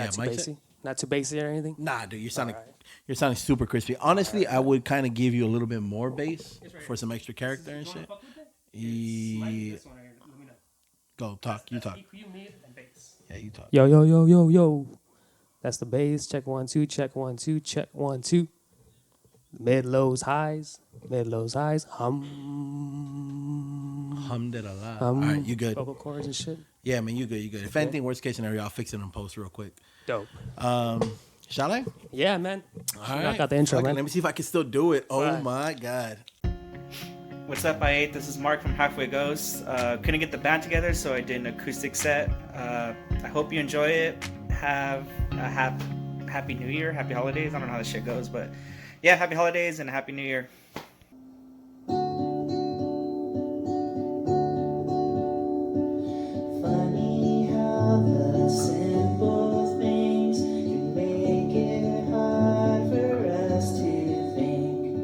Not too bassy. Not too bassy or anything. Nah, dude, you're sounding super crispy. Honestly, I would kind of give you a little bit more bass for some extra character and shit. Yeah. Go talk. You talk. Yeah, you talk. Yo, yo, yo, yo, yo. That's the bass. Check 1 2. Check 1 2. Check 1 2. Mid lows highs. Mid lows highs. Hummed it a lot. All right, you good? Vocal cords and shit. Yeah, man, you good. You good. If anything, worst case scenario, I'll fix it in post real quick. Dope. Shall I? Yeah, man. All right. Knock out the intro, Okay, man. let me see if I can still do it. Oh Right. my god. What's up, I8? This is Mark from Halfway Ghost. Couldn't get the band together, so I did an acoustic set. I hope you enjoy it. Have a happy New Year, happy holidays. I don't know how this shit goes, but yeah, happy holidays and a happy New Year. Funny how the simple things can make it hard for us to think.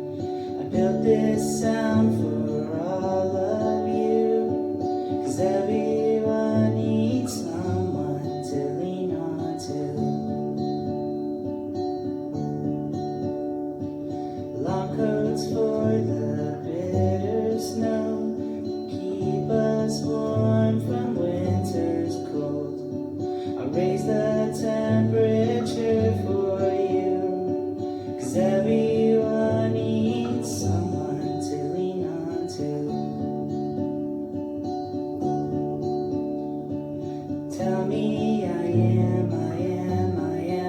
I built this sound for all of you, 'cause everyone needs someone to lean on to. Long coats for the bitter snow, keep us warm from winter's cold. I'll raise the temperature for you, 'cause everyone needs someone to lean on to. Tell me I am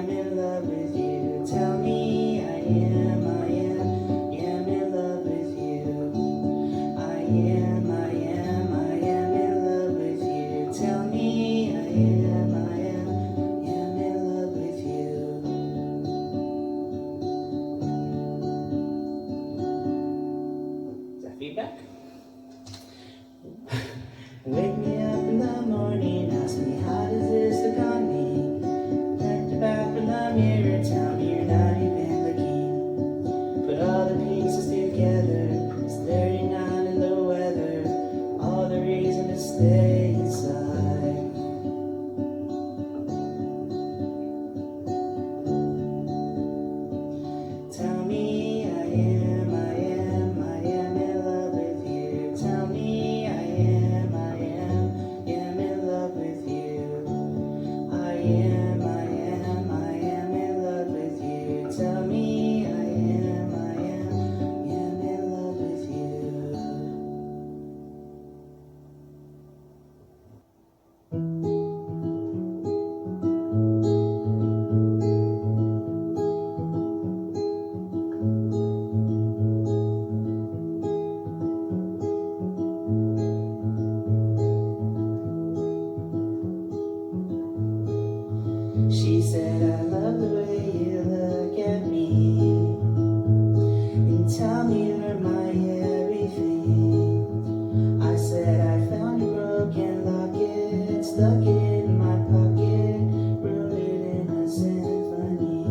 in love with you. Tell me I am in love with you. I am in love with you. Tell me I am in love with you. Is that feedback? Wake me up in the morning, ask me how does this look on me? Check the back from the mirror, tell me you're not even looking. Put all the pieces together, it's 39 in the weather, all the reason to stay inside. Tell me I am in love with you. Tell me I am in love with you. I am in love with you. Tell me I am in love with you. She said, I love the way you look at me and tell me you're my everything. I said, I found your broken locket, stuck it in my pocket, wrote it in a symphony.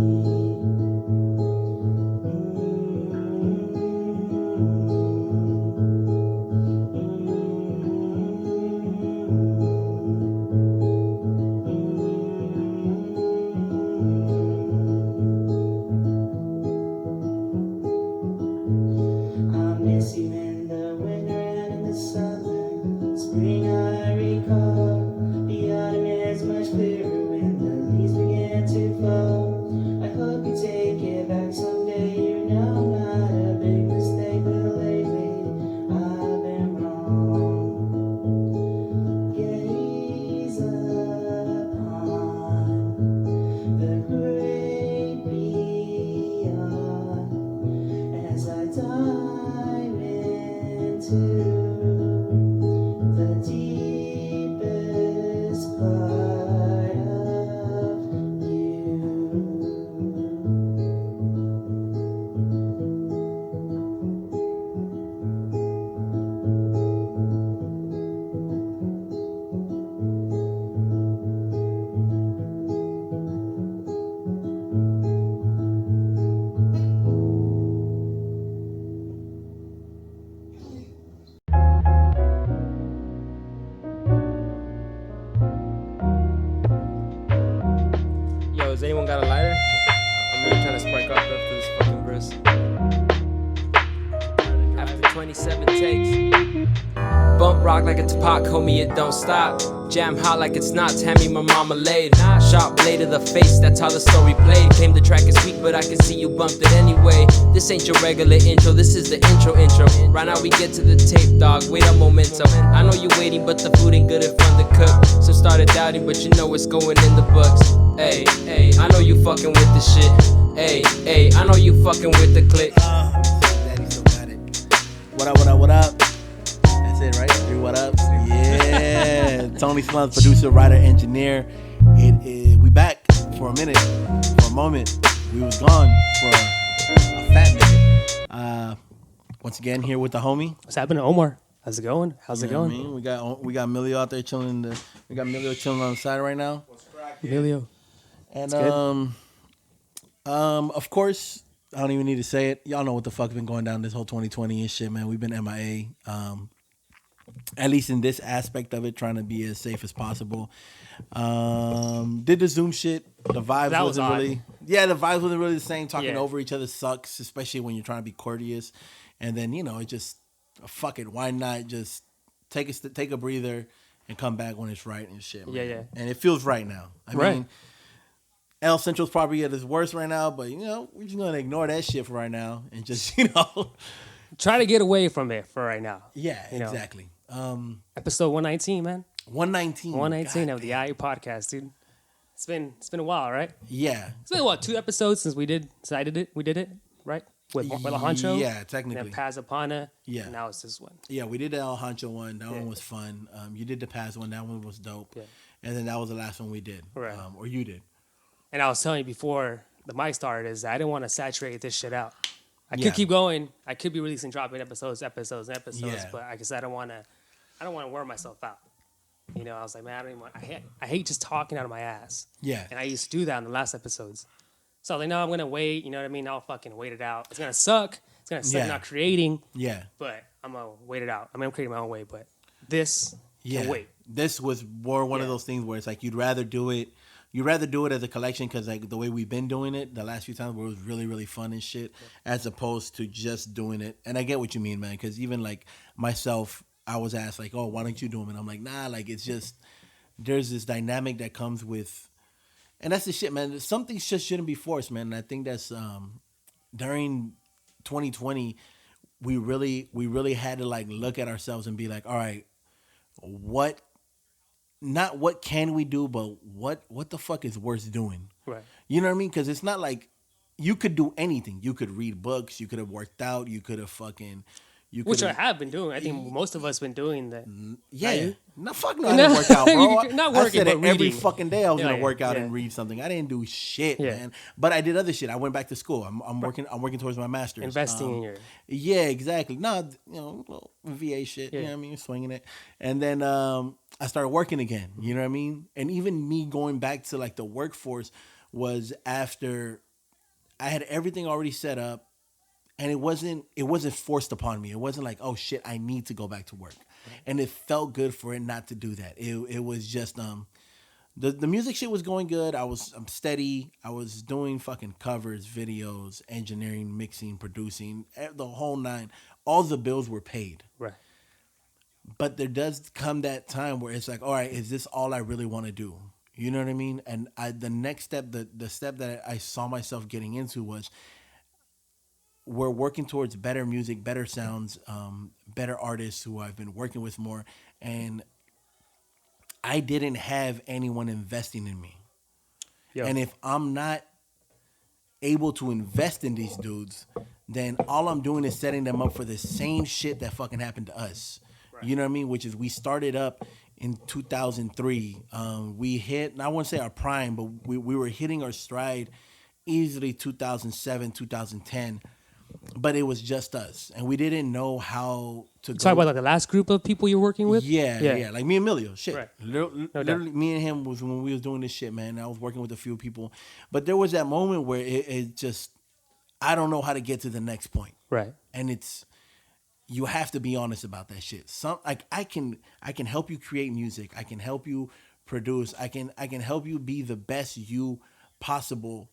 Has anyone got a lighter? I'm really trying to spark up after this fucking verse. After 27 takes. Bump rock like a Tupac, homie, it don't stop. Jam hot like it's not, Tammy, my marmalade. Sharp blade of the face, that's how the story played. Claim the track is sweet, but I can see you bumped it anyway. This ain't your regular intro, this is the intro. Right now we get to the tape, dog, wait a momento. I know you waiting, but the food ain't good in fun to cook. So started doubting, but you know it's going in the books. Hey, I know you fucking with the shit. Hey, I know you fucking with the click. Daddy still got it. What up, what up, what up? That's it, right? Three what ups? Yeah. Tony Slums, producer, writer, engineer. We back for a minute, for a moment. We was gone for a fat minute. Once again, here with the homie. What's happening, Omar? How's it going? How's it You know what going? I mean? We got Milio out there chilling. We got Milio chilling on the side right now. Milio. And good. of course, I don't even need to say it. Y'all know what the fuck's been going down this whole 2020 and shit, man. We've been MIA. At least in this aspect of it, trying to be as safe as possible. Did the Zoom shit. The vibes That was wasn't odd. really. Yeah, the vibes wasn't really the same. Talking Yeah. over each other sucks, especially when you're trying to be courteous. And then it just fuck it. Why not just take a breather and come back when it's right and shit, man. Yeah. And it feels right now. I Right. mean, El Central's probably at its worst right now, but we're just gonna ignore that shit for right now and just Try to get away from it for right now. Yeah, You know. exactly. Episode 119, man. 119. 119 God of the damn. IE podcast, dude. It's been a while, right? Yeah. It's been what, 2 episodes since we did it, right? With La Honcho. Yeah, And technically. then Pazapana. Yeah. And now it's this one. Yeah, we did the El Hancho one. That Yeah. one was fun. You did the past one. That one was dope. Yeah. And then that was the last one we did. Right. Or you did. And I was telling you before the mic started is that I didn't want to saturate this shit out. I Yeah. could keep going. I could be releasing, dropping episodes, Yeah. but I guess I don't want to wear myself out. I was like, man, I hate just talking out of my ass. Yeah. And I used to do that in the last episodes. So I was like, no, I'm going to wait. You know what I mean? I'll fucking wait it out. It's going to suck. It's going to suck Yeah. not creating, Yeah. but I'm going to wait it out. I mean, I'm creating my own way, but this Yeah. can wait. This was more one of Yeah. those things where it's like you'd rather do it as a collection because like the way we've been doing it the last few times where it was really, really fun and shit as opposed to just doing it. And I get what you mean, man, because even like myself, I was asked like, oh, why don't you do them? And I'm like, nah, like it's just there's this dynamic that comes with, and that's the shit, man. Some things just shouldn't be forced, man. And I think that's during 2020, we really had to like look at ourselves and be like, all right, not what can we do, but what the fuck is worth doing? Right. You know what I mean? Because it's not like you could do anything. You could read books. You could have worked out. You could have fucking. Which I have been doing. I think most of us been doing that. Yeah. you? No, fuck no, I didn't work out, bro. Not I working, said it but every reading. fucking day I was Yeah, gonna yeah, work out yeah. and read something. I didn't do shit, Yeah. man. But I did other shit. I went back to school. I'm working towards my master's. Investing in your. Yeah, exactly. No, little VA shit. Yeah. You know what I mean? Swinging it. And then I started working again. You know what I mean? And even me going back to like the workforce was after I had everything already set up. And it wasn't forced upon me. It wasn't like, oh shit, I need to go back to work. And it felt good for it not to do that. It was just the music shit was going good. I'm steady. I was doing fucking covers, videos, engineering, mixing, producing, the whole nine. All the bills were paid. Right. But there does come that time where it's like, all right, is this all I really want to do? You know what I mean? And the next step, the step that I saw myself getting into was we're working towards better music, better sounds, better artists who I've been working with more. And I didn't have anyone investing in me. Yo. And if I'm not able to invest in these dudes, then all I'm doing is setting them up for the same shit that fucking happened to us. Right. You know what I mean? Which is we started up in 2003. We hit, and I wouldn't say our prime, but we were hitting our stride easily 2007, 2010. But it was just us, and we didn't know how to go. Talk about like the last group of people you're working with? Yeah. Like me and Milio, shit. Right. Literally, me and him was when we was doing this shit, man. I was working with a few people, but there was that moment where it just, I don't know how to get to the next point. Right. And you have to be honest about that shit. I can help you create music. I can help you produce. I can help you be the best you possible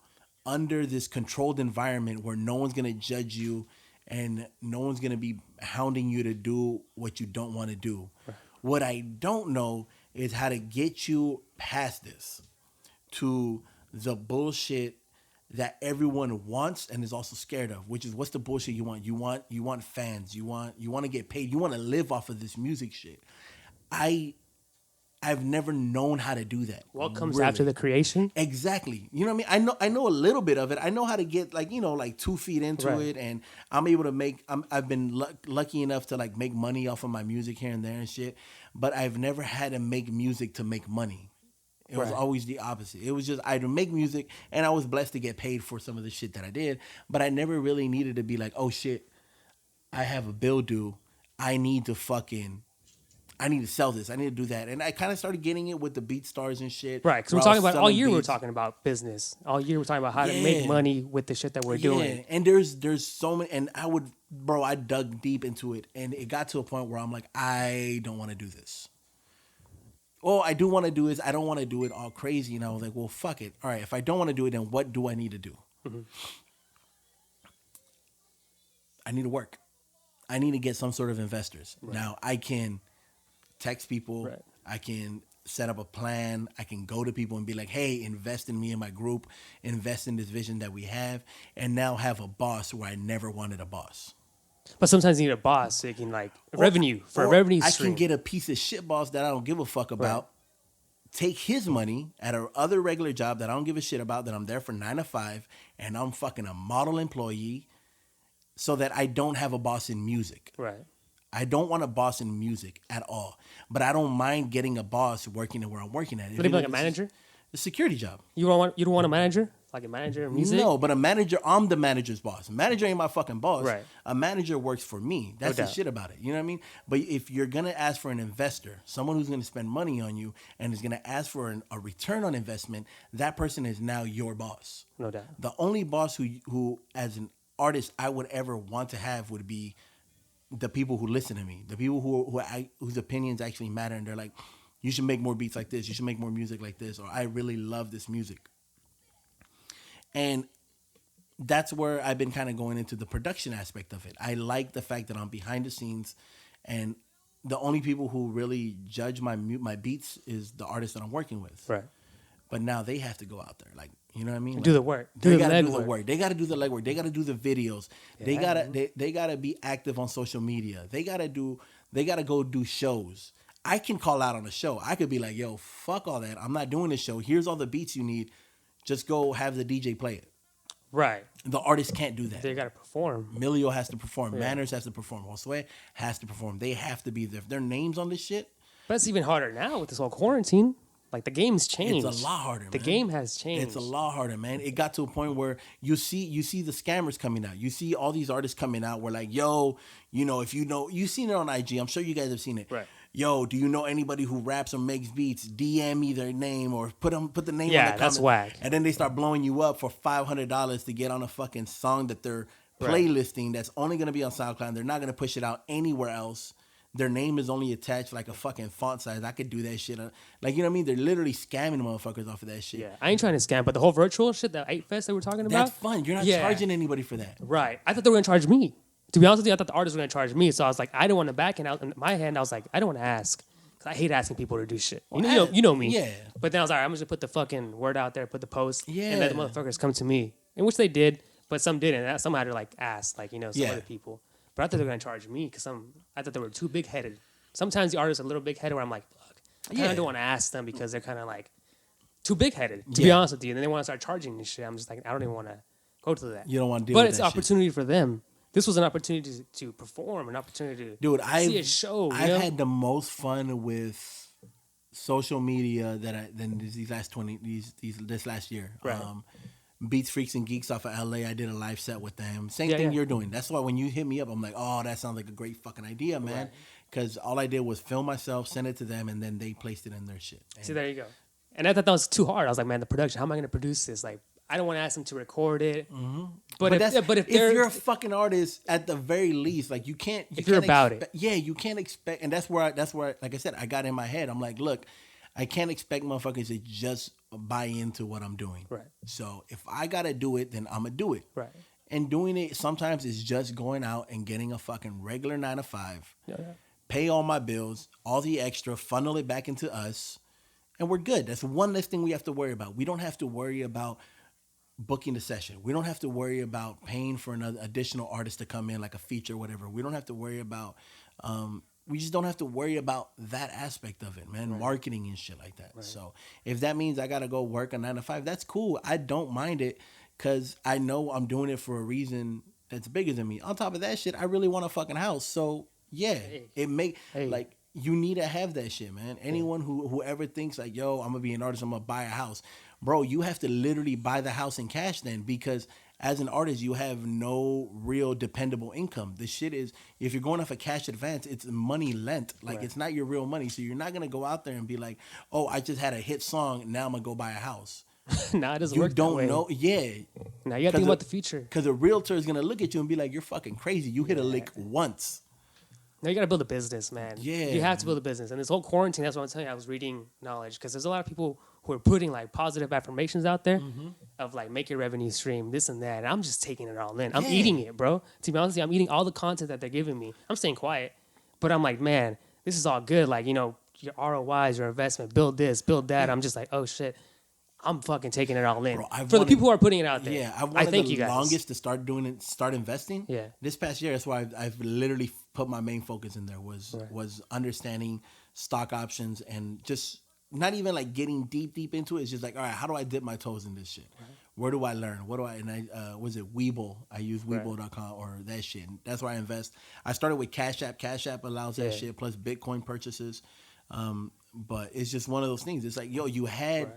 under this controlled environment where no one's gonna judge you and no one's gonna be hounding you to do what you don't want to do. Right. What I don't know is how to get you past this to the bullshit that everyone wants and is also scared of, which is what's the bullshit you want? You want fans. You want to get paid. You want to live off of this music shit. I've never known how to do that. What comes after the creation? Exactly. You know what I mean? I know a little bit of it. I know how to get like 2 feet into it, and I'm able to make. I've been lucky enough to like make money off of my music here and there and shit. But I've never had to make music to make money. It was always the opposite. It was just I'd make music, and I was blessed to get paid for some of the shit that I did. But I never really needed to be like, oh shit, I have a bill due. I need to sell this. I need to do that. And I kind of started getting it with the BeatStars and shit. Right, because we're talking about all year. We're talking about business. All year we're talking about how to make money with the shit that we're doing. And there's so many. And I dug deep into it, and it got to a point where I'm like, I don't want to do this. All I do want to do is I don't want to do it all crazy. And I was like, well, fuck it. All right, if I don't want to do it, then what do I need to do? Mm-hmm. I need to work. I need to get some sort of investors. Right. Now I can text people. Right. I can set up a plan. I can go to people and be like, hey, invest in me and my group. Invest in this vision that we have. And now have a boss where I never wanted a boss. But sometimes you need a boss so you can a revenue stream. I can get a piece of shit boss that I don't give a fuck about. Right. Take his money at a other regular job that I don't give a shit about, that I'm there for 9 to 5, and I'm fucking a model employee so that I don't have a boss in music. Right. I don't want a boss in music at all. But I don't mind getting a boss working where I'm working at. But even like a manager? A security job. You don't want a manager? Like a manager in music? No, but a manager, I'm the manager's boss. A manager ain't my fucking boss. Right. A manager works for me. That's the shit about it. You know what I mean? But if you're going to ask for an investor, someone who's going to spend money on you and is going to ask for a return on investment, that person is now your boss. No doubt. The only boss who as an artist, I would ever want to have would be the people who listen to me, the people whose opinions actually matter. And they're like, you should make more beats like this. You should make more music like this. Or I really love this music. And that's where I've been kind of going into the production aspect of it. I like the fact that I'm behind the scenes, and the only people who really judge my beats is the artists that I'm working with. Right. But now they have to go out there, like, you know what I mean? Do the work. They got to do the work. They got to do the legwork. They got to do the videos. Yeah, they got to be active on social media. They got to go do shows. I can call out on a show. I could be like, yo, fuck all that. I'm not doing this show. Here's all the beats you need. Just go have the DJ play it. Right. The artist can't do that. They got to perform. Milio has to perform. Yeah. Manners has to perform. Josue has to perform. They have to be there. If their names on this shit. But it's even harder now with this whole quarantine. Like, the game's changed. It's a lot harder, man. The game has changed. It's a lot harder, man. It got to a point where you see the scammers coming out. You see all these artists coming out where like, yo, if you've seen it on IG. I'm sure you guys have seen it. Right. Yo, do you know anybody who raps or makes beats? DM me their name or put the name on the comment. Yeah, that's whack. And then they start blowing you up for $500 to get on a fucking song that they're playlisting that's only going to be on SoundCloud. They're not going to push it out anywhere else. Their name is only attached like a fucking font size. I could do that shit. Like, you know what I mean? They're literally scamming motherfuckers off of that shit. Yeah, I ain't trying to scam, but the whole virtual shit, the 8 Fest that we're talking about. That's fun. You're not charging anybody for that. Right. I thought they were going to charge me. To be honest with you, I thought the artists were going to charge me. So I was like, I didn't want to back. And out in my hand, I was like, I don't want to ask. Because I hate asking people to do shit. You know me. Yeah. But then I was like, I'm just going to put the fucking word out there, put the post. Yeah. And let the motherfuckers come to me. And which they did, but some didn't. Some had to like ask, like, some other people. But I thought they were going to charge me because I thought they were too big-headed. Sometimes the artists are a little big-headed where I'm like, fuck. I kind of don't want to ask them because they're kind of like too big-headed, to be honest with you. And then they want to start charging this shit. I'm just like, I don't even want to go to that. You don't want to deal with that. But it's an opportunity for them. This was an opportunity to perform, an opportunity to see a show. I've had the most fun with social media this last year. Right. Beats, Freaks, and Geeks off of LA. I did a live set with them. Same thing you're doing. That's why when you hit me up, I'm like, oh, that sounds like a great fucking idea, man. Because all I did was film myself, send it to them, and then they placed it in their shit. And see, there you go. And I thought that was too hard. I was like, man, the production, how am I going to produce this? Like, I don't want to ask them to record it. Mm-hmm. But if you're a fucking artist, at the very least, like you can't. If you're about it, you can't expect. And that's where, like I said, I got in my head. I'm like, look, I can't expect motherfuckers to just buy into what I'm doing. Right. So if I gotta do it, then I'm gonna do it. Right. And doing it sometimes is just going out and getting a fucking regular 9 to 5, Yeah. pay all my bills, all the extra, funnel it back into us, and we're good. That's one less thing we have to worry about. We don't have to worry about booking the session. We don't have to worry about paying for another additional artist to come in, like a feature or whatever. We don't have to worry about, we just don't have to worry about that aspect of it, man. Right. Marketing and shit like that. Right. So if that means I got to go work a 9 to 5, that's cool. I don't mind it because I know I'm doing it for a reason that's bigger than me. On top of that shit, I really want a fucking house. So yeah, like, you need to have that shit, man. Anyone whoever thinks like, yo, I'm gonna be an artist, I'm gonna buy a house, bro, you have to literally buy the house in cash then, because as an artist, you have no real dependable income. The shit is, if you're going off a cash advance, it's money lent. Like, It's not your real money. So you're not gonna go out there and be like, oh, I just had a hit song, now I'm gonna go buy a house. Nah, it doesn't work that way. You don't know, yeah. Now you gotta think about the future. Because a realtor is gonna look at you and be like, you're fucking crazy. You hit a lick once. Now you got to build a business, man. Yeah. You have to build a business. And this whole quarantine, that's what I'm telling you, I was reading knowledge. Because there's a lot of people who are putting, like, positive affirmations out there of, like, make your revenue stream, this and that. And I'm just taking it all in. I'm eating it, bro. To be honest, I'm eating all the content that they're giving me. I'm staying quiet. But I'm like, man, this is all good. Like, you know, your ROIs, your investment, build this, build that. I'm just like, oh, shit. I'm fucking taking it all in. Bro, for the people who are putting it out there. Yeah, I thank you guys. Longest to start doing it, start investing. Yeah. This past year, that's why I've literally put my main focus in there was understanding stock options and just not even like getting deep into it. It's just like, all right, how do I dip my toes in this shit? Right. Where do I learn? What do I, and I, was it Webull? I use Webull.com or that shit. And that's where I invest. I started with Cash App. Cash App allows that shit plus Bitcoin purchases. But it's just one of those things. It's like, yo, you had... Right.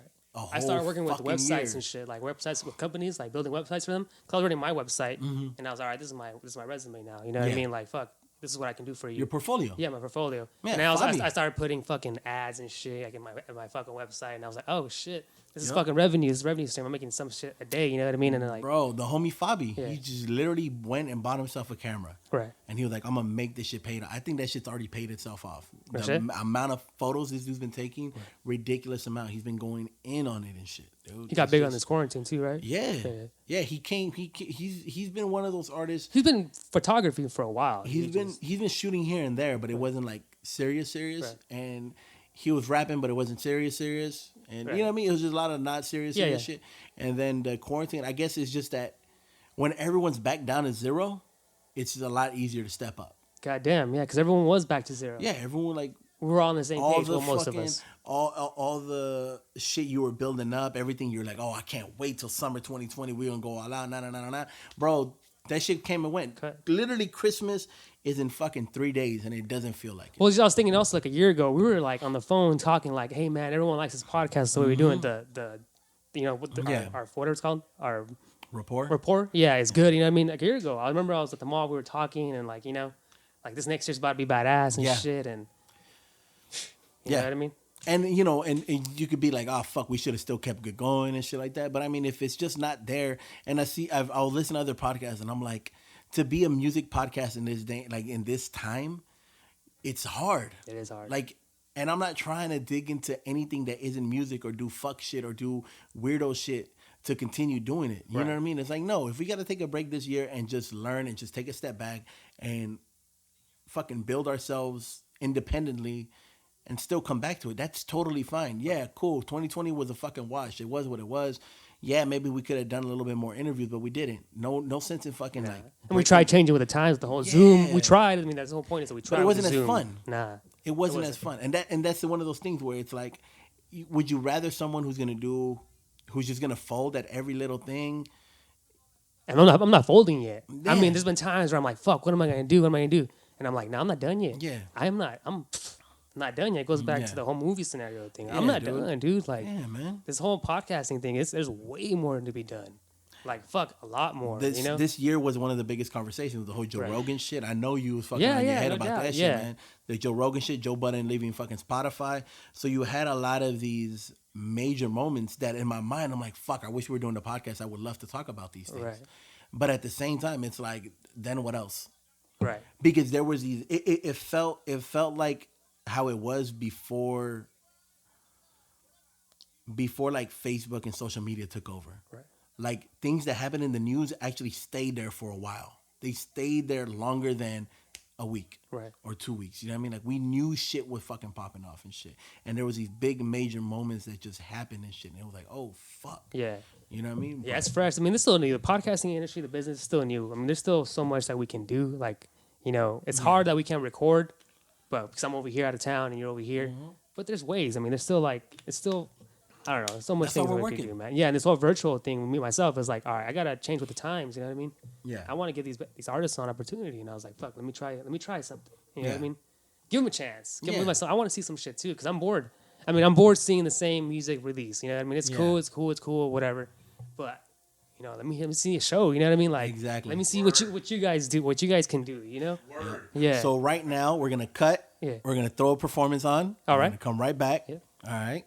I started working with websites and shit, like websites with companies, like building websites for them. Cause I was running my website, and I was all right. This is my resume now. You know what I mean? Like, fuck, this is what I can do for you. Your portfolio. Yeah, my portfolio. Man, and I started putting fucking ads and shit like in my fucking website, and I was like, oh shit, this is fucking revenue. This is revenue stream. I'm making some shit a day. You know what I mean? And then like, bro, the homie Fabi, he just literally went and bought himself a camera. Right. And he was like, I'm gonna make this shit paid. I think that shit's already paid itself off. The amount of photos this dude's been taking, ridiculous amount. He's been going in on it and shit. Dude, he got big on this quarantine too, right? Yeah. He came. He's been one of those artists. He's been photography for a while. He's been shooting here and there, but it wasn't like serious. Right. And he was rapping, but it wasn't serious. And you know what I mean? It was just a lot of not serious shit. And then the quarantine, I guess, is just that when everyone's back down to zero, it's just a lot easier to step up. God damn, yeah, because everyone was back to zero. Yeah, everyone like. We were all on the same page with most of us. All the shit you were building up, everything you're like, oh, I can't wait till summer 2020. We're going to go all out. Nah. Bro, that shit came and went. Okay. Literally, Christmas is in fucking 3 days, and it doesn't feel like it. Well, I was thinking also like a year ago, we were like on the phone talking like, hey, man, everyone likes this podcast. So we're doing our what it's called? Our rapport? Yeah, it's good. You know what I mean? Like a year ago, I remember I was at the mall, we were talking, and like, you know, like this next year's about to be badass and shit, and you know what I mean? And, you know, and you could be like, oh, fuck, we should have still kept going and shit like that. But, I mean, if it's just not there, and I'll listen to other podcasts, and I'm like, to be a music podcast in this day, like in this time, it's hard. It is hard. Like, and I'm not trying to dig into anything that isn't music or do fuck shit or do weirdo shit to continue doing it. You know what I mean? It's like, no, if we got to take a break this year and just learn and just take a step back and fucking build ourselves independently and still come back to it, that's totally fine. Yeah, cool. 2020 was a fucking wash. It was what it was. Yeah, maybe we could have done a little bit more interviews, but we didn't. No sense in fucking like. And we tried changing with the times, the whole Zoom. We tried. I mean, that's the whole point is that we tried. But it wasn't as fun. Nah, it wasn't as fun. And that's one of those things where it's like, would you rather someone who's just gonna fold at every little thing? And I'm not folding yet. Yeah. I mean, there's been times where I'm like, fuck, what am I gonna do? And I'm like, no, I'm not done yet. Yeah, I'm not done yet. It goes back to the whole movie scenario thing. I'm not done, dude. Like, man. This whole podcasting thing, there's way more to be done. Like, fuck, a lot more. This year was one of the biggest conversations, the whole Joe Rogan shit. I know you was fucking on your head about that shit, man. The Joe Rogan shit, Joe Budden leaving fucking Spotify. So you had a lot of these major moments that in my mind, I'm like, fuck, I wish we were doing the podcast. I would love to talk about these things. Right. But at the same time, it's like, then what else? Right. Because there was these, it felt like how it was before before like Facebook and social media took over. Right. Like things that happen in the news actually stayed there for a while. They stayed there longer than a week, Right. or 2 weeks. You know what I mean? Like we knew shit was fucking popping off and shit. And there was these big major moments that just happened and shit. And it was like, oh fuck. Yeah. You know what I mean? Yeah, it's fresh. I mean, it's still new. The podcasting industry, the business is still new. I mean, there's still so much that we can do. Like, you know, it's hard that we can't record, but because I'm over here out of town and you're over here. But there's ways. I mean, there's still like, it's still, I don't know, there's so much That's things how we we're can working. do, man. Yeah, and this whole virtual thing with me myself is like, all right, I gotta change with the times. You know what I mean? Yeah. I want to give these artists an opportunity, and I was like, fuck, let me try something. You know what I Yeah. mean? Give them a chance. Give Yeah. them myself. I want to see some shit too, because I'm bored. I mean, I'm bored seeing the same music release. You know what I mean? It's cool. It's cool. Whatever. But you know, let me see a show. You know what I mean? Like, Exactly. Let me see what you guys do. What you guys can do. You know? Word. Yeah. So right now we're gonna cut. Yeah. We're gonna throw a performance on. All We're right. gonna come right back. Yeah. All right.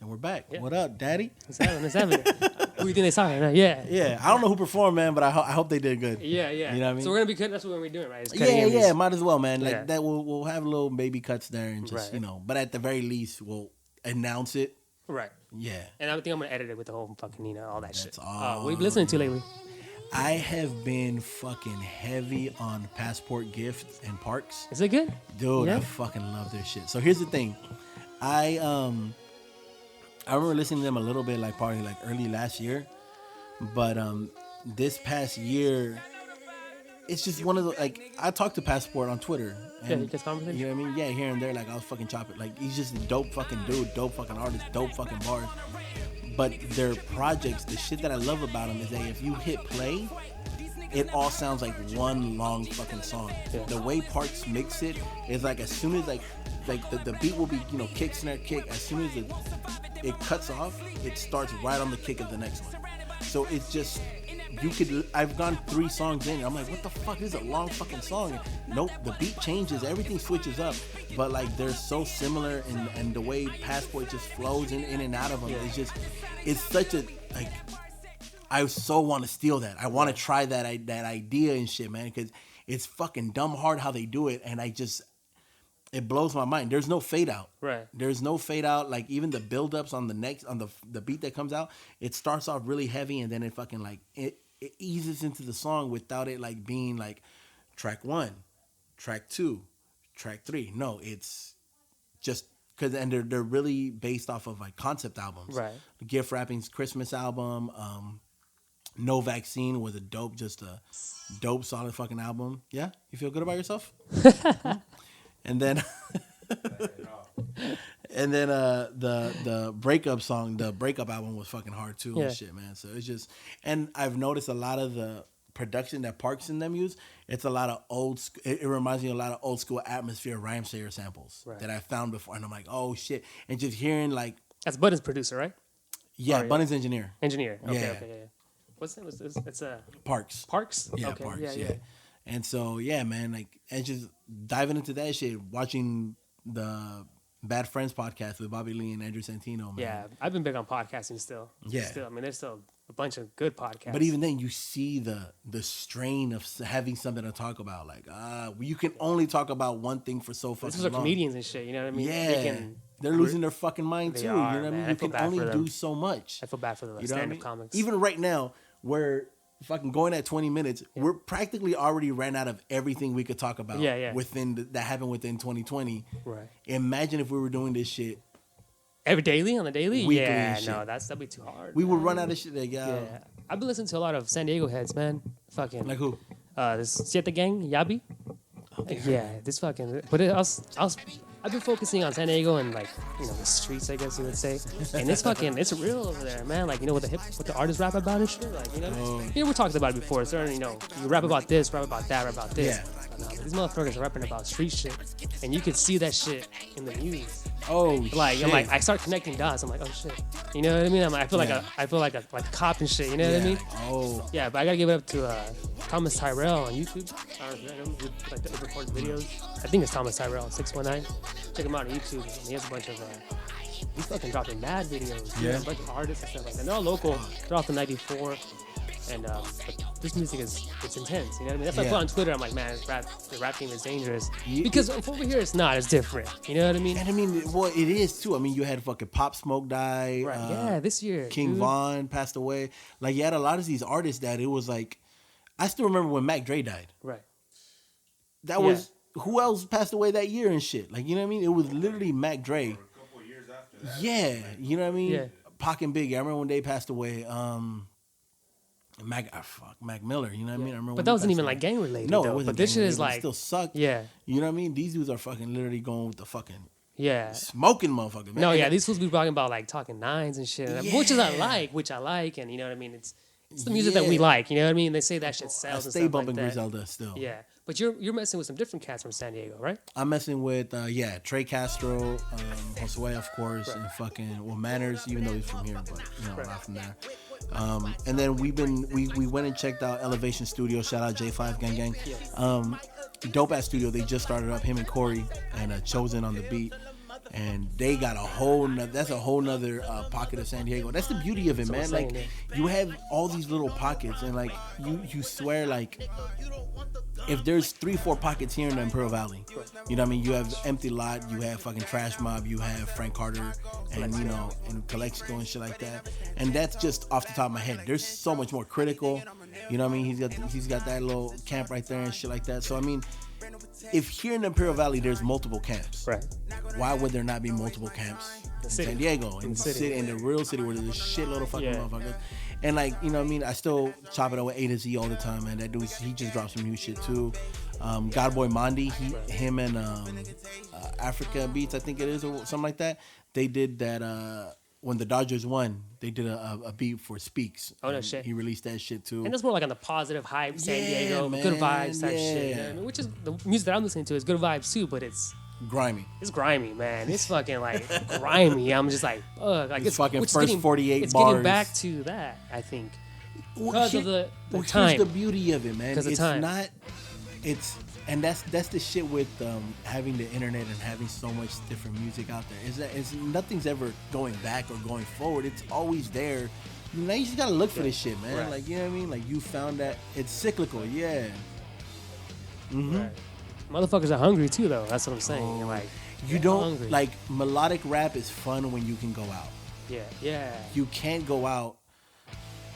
And we're back. Yeah. What up, Daddy? What's happening? Who do you think they saw? Yeah. Yeah, I don't know who performed, man, but I hope they did good. Yeah. You know what I mean? So we're gonna be cutting. That's what we're gonna be doing, right? It's cutting Yeah, might as well, man. Like Yeah. that, we'll have little baby cuts there and just Right. But at the very least, we'll announce it. Right. Yeah. And I think I'm gonna edit it with the whole fucking all that shit. all. What have you been listening to lately? I have been fucking heavy on Passport Gift and Parks. Is it good? Dude, Yeah. I fucking love their shit. So here's the thing. I remember listening to them a little bit like probably like early last year. But this past year, it's just one of the like I talked to Passport on Twitter. And, you get conversation? You know what I mean? Yeah, here and there, like I was fucking chopping. Like he's just a dope fucking dude, dope fucking artist, dope fucking bars. But their projects, the shit that I love about them is that if you hit play, it all sounds like one long fucking song. Yeah. The way Parks mix it is like as soon as like the beat will be kick snare kick. As soon as it cuts off, it starts right on the kick of the next one. So it's just I've gone 3 songs in and I'm like, what the fuck, this is a long fucking song. Nope, the beat changes, everything switches up, but like they're so similar and the way Passport just flows in and out of them. Yeah. It's such a like I so want to steal that. I want to try that idea and shit, man, because it's fucking dumb hard how they do it, and it blows my mind. There's no fade out. Right. There's no fade out. Like even the buildups on the beat that comes out, it starts off really heavy and then it fucking like it eases into the song without it like being like track 1, track 2, track 3. No, it's just because they're really based off of like concept albums. Right. Gift Wrapping's Christmas album. No Vaccine was a dope solid fucking album. Yeah, you feel good about yourself? And then, the breakup song, the breakup album was fucking hard too and shit, man. So it's just, and I've noticed a lot of the production that Parks and them use. It's a lot of it reminds me of a lot of old school Atmosphere Rhymesayers samples that I found before, and I'm like, oh shit, and just hearing like that's Budden's producer, right? Yeah, Budden's engineer. Engineer. Okay, Yeah. okay. What's it? It's Parks. Parks. Yeah, okay. Parks. Yeah. And so, yeah, man, like, and just diving into that shit, watching the Bad Friends podcast with Bobby Lee and Andrew Santino, man. Yeah, I've been big on podcasting still. Yeah. Still, I mean, there's still a bunch of good podcasts. But even then, you see the strain of having something to talk about. Like, you can only talk about one thing for so fucking These are long. comedians and shit, you know what I mean? Yeah. They're losing their fucking mind, They too. are, You know what I man. mean? I You feel can bad only for them. do so much. I feel bad for the You know what I stand-up mean? comics. Even right now, we're fucking going at 20 minutes. We're practically already ran out of everything we could talk about. Yeah. That happened within 2020. Right. Imagine if we were doing this shit every daily on the daily. Weekly yeah, and shit. no, that'd be too hard. we man. would run out of shit. Like, Yeah, I've been listening to a lot of San Diego heads, man. Fucking like who? this Siete Gang, Yabi. Yeah, this fucking. But I've been focusing on San Diego and like the streets, I guess you would say. And it's real over there, man. Like what the artists rap about and shit. Like we talked about it before. So you rap about this, rap about that, rap about this. Yeah. But these motherfuckers are rapping about street shit, and you can see that shit in the news. Oh, Like shit. I'm like I start connecting dots. I'm like, oh shit, you know what I mean? I feel like a cop and shit. You know what I mean? Oh, Yeah, but I gotta give it up to Thomas Tyrell on YouTube. I don't know if you know him. He, like the records videos. I think it's Thomas Tyrell 619. Check him out on YouTube. He has a bunch of he's fucking dropping mad videos. Yeah. A bunch of artists and stuff like that. And they're all local. They're off the 94. And but this music it's intense. You know what I mean? That's why I put on Twitter. I'm like, man, the rap game is dangerous because over here it's not. It's different. You know what I mean? and I mean, well, it is too. I mean, you had fucking Pop Smoke die. Right. Yeah, this year. King dude. Von passed away. Like, you had a lot of these artists that it was like, I still remember when Mac Dre died. Right. That was, who else passed away that year and shit? Like, you know what I mean? It was literally Mac Dre. A couple years after that. Yeah, you know what I mean? Yeah. Pac and Biggie. I remember when they passed away. Mac Miller. You know what I mean? I remember. But when that he wasn't passed even away. like gang related. No, though. it wasn't. But this shit gang-related, is but it like still sucked. Yeah. You know what I mean? These dudes are fucking literally going with the fucking Yeah. smoking motherfucker. Man. No, yeah, these fools be talking about like talking nines and shit, which is Yeah. which I like, and you know what I mean. It's the music that we like, you know what I mean. They say that shit I sells. And stay stuff bumping like that. Griselda still. Yeah, but you're messing with some different cats from San Diego, right? I'm messing with Trey Castro, Josue, of course, and fucking Manners, even though he's from here, but a lot from there. And then we went and checked out Elevation Studio. Shout out J5 Gang Gang. Dope ass studio. They just started up, him and Corey and Chosen on the beat. And they got that's a whole nother pocket of San Diego. That's the beauty of it, man. Like, you have all these little pockets, and like you swear, like, if there's 3-4 pockets here in the Imperial Valley, you know what I mean? You have Empty Lot, you have fucking Trash Mob, you have Frank Carter, and you know, and Calexico and shit like that. And that's just off the top of my head. There's so much more Critical. You know what I mean? He's got that little camp right there and shit like that. So I mean, if here in the Imperial Valley there's multiple camps, right? Why would there not be multiple camps in San Diego, in the city, in the real city where there's a shitload of fucking motherfuckers? And like, you know what I mean? I still chop it up with A to Z all the time, man. That dude, he just dropped some new shit too. Godboy Mondi, him and Africa Beats, I think it is, or something like that. They did that when the Dodgers won. They did a beat for Speaks. Oh no shit! He released that shit too. And that's more like on the positive hype, San Diego, man, good vibes type shit. You know what I mean? Which is the music that I'm listening to is good vibes too, but it's grimy. It's grimy, man. It's fucking like grimy. I'm just like, ugh. Like, it's fucking first 48 it's bars. It's getting back to that, I think, because of the time. Here's the beauty of it, man. Because it's time. Not. It's and that's the shit with having the internet and having so much different music out there. Is that nothing's ever going back or going forward. It's always there. Now you just gotta look for this shit, man. Right. Like, you know what I mean? Like, you found that it's cyclical, yeah. Mm-hmm. Right. Motherfuckers are hungry too, though. That's what I'm saying. You're like, you don't hungry. Like, melodic rap is fun when you can go out. Yeah. You can't go out.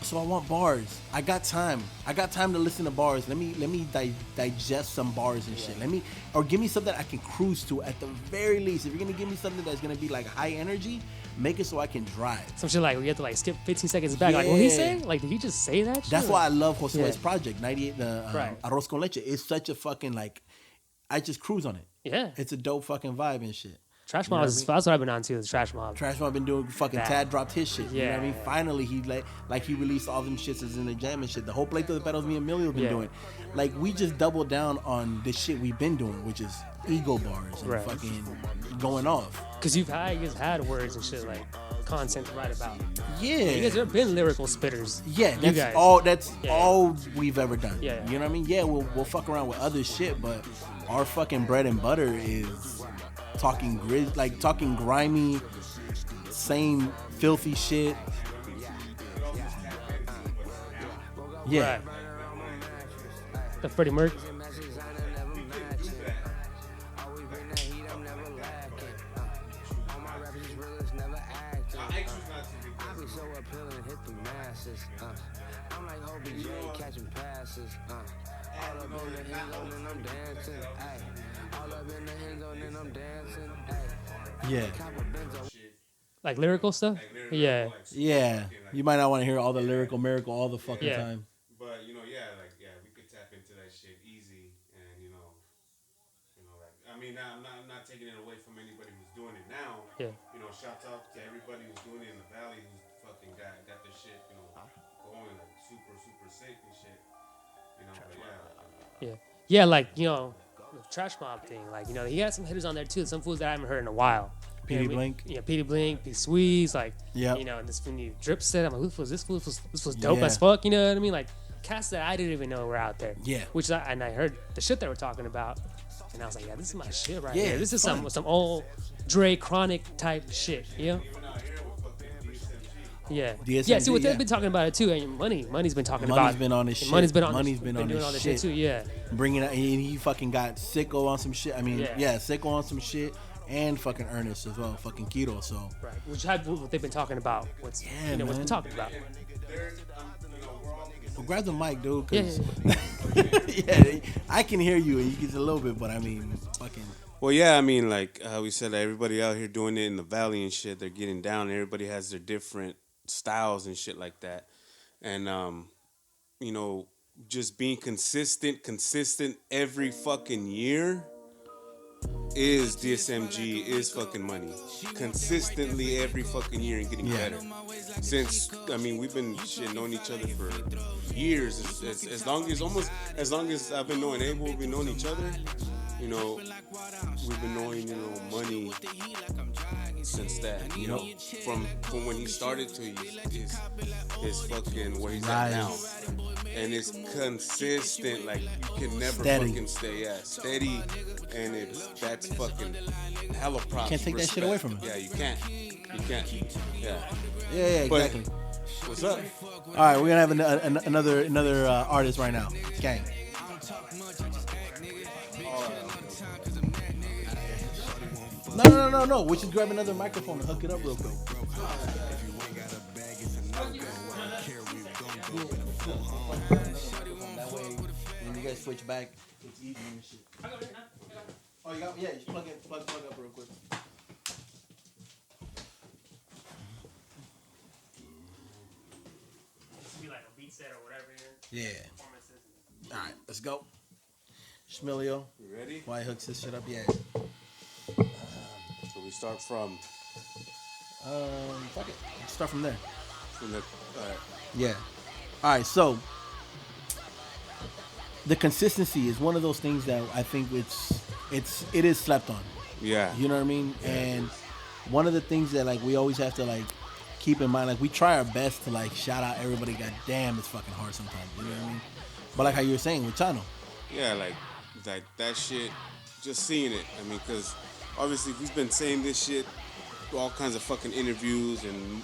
So I want bars. I got time. To listen to bars. Let me digest some bars and shit. Or give me something I can cruise to at the very least. If you're gonna give me something that's gonna be like high energy, make it so I can drive. Some shit like we have to like skip 15 seconds back. Like, what he say? Like, did he just say that shit? That's why I love Josue's project, 98, Arroz con Leche. It's such a fucking, like, I just cruise on it. Yeah. It's a dope fucking vibe and shit. Trash Mob is that's what I've been on too. Is Trash Mob. Trash Mob been doing fucking that. Tad dropped his shit. Yeah. You know what I mean? Finally, he he released all them shits as in the jam and shit. The whole plate of the battles me and Milio been doing. Like, we just doubled down on the shit we've been doing, which is ego bars and fucking going off. Cause you guys had words and shit, like content to write about. Yeah. You guys have been lyrical spitters. Yeah, that's all we've ever done. Yeah. You know what I mean? Yeah, we'll fuck around with other shit, but our fucking bread and butter is talking grimy, same filthy shit. Yeah. Right. The Freddie Mercury. I'm like OBJ catching passes. All up in the end zone and I'm dancing. All up in the end zone and I'm dancing. Yeah. Like lyrical stuff? Yeah. Yeah. You might not want to hear all the lyrical miracle all the fucking time. But we could tap into that shit easy, and like, I mean, I'm not taking it away from anybody who's doing it now. Yeah. Shout out to everybody who's doing it in the valley, who's fucking got their shit, going like super super sick and shit. But yeah, like the Trash Mob thing. Like, he had some hitters on there too. Some fools that I haven't heard in a while. Petey Blink. Yeah, Petey Blink, P Sweeze, like, and this new drip set. I'm like, this was dope as fuck, you know what I mean? Like, cats that I didn't even know were out there. Yeah. And I heard the shit they were talking about, and I was like, yeah, this is my shit right here. This is some old Dre Chronic type shit, you know? Yeah. DSMG, yeah, see what they've been talking about it too. And Money's been talking about it. Money's been on this shit. Money's been on doing all this shit too, yeah. Bringing out, he fucking got Sicko on some shit. I mean, Sicko on some shit. And fucking Ernest as well, fucking Keto. So right, which had what they've been talking about. What's been talking about. Well, grab the mic, dude. Cause I can hear you, and you get a little bit, but I mean, fucking. Well, yeah, I mean, like how we said, everybody out here doing it in the valley and shit. They're getting down. Everybody has their different styles and shit like that, and just being consistent every fucking year. Is DSMG is fucking Money consistently every fucking year and getting better. Since we've been knowing each other for years, as long as I've been knowing Abel, we've been knowing each other. We've been knowing Money since that. From when he started to his fucking where he's at now. And it's consistent, like you can never fucking stay steady, and it's that that's fucking hella props. Can't take that shit away from him. Yeah, you can't. Yeah. Yeah, exactly. What's up? All right, we're gonna have another artist right now. Gang. No. We should grab another microphone and hook it up real quick. That way, when you guys switch back, it's easier and shit. Oh, you got? Yeah, just plug up real quick. Be like a beat set or whatever. Yeah. All right, let's go. Milio. You ready? Why hooks this shit up? Yeah. So we start from. Fuck it. Let's start from there. From the. Yeah. All right. So the consistency is one of those things that I think it is slept on. Yeah. You know what I mean? And one of the things that like we always have to like keep in mind, like we try our best to like shout out everybody. God damn, it's fucking hard sometimes. You know what I mean? But like how you were saying with Chano. Yeah, like that shit. Just seeing it. I mean, because obviously we've been saying this shit, all kinds of fucking interviews and.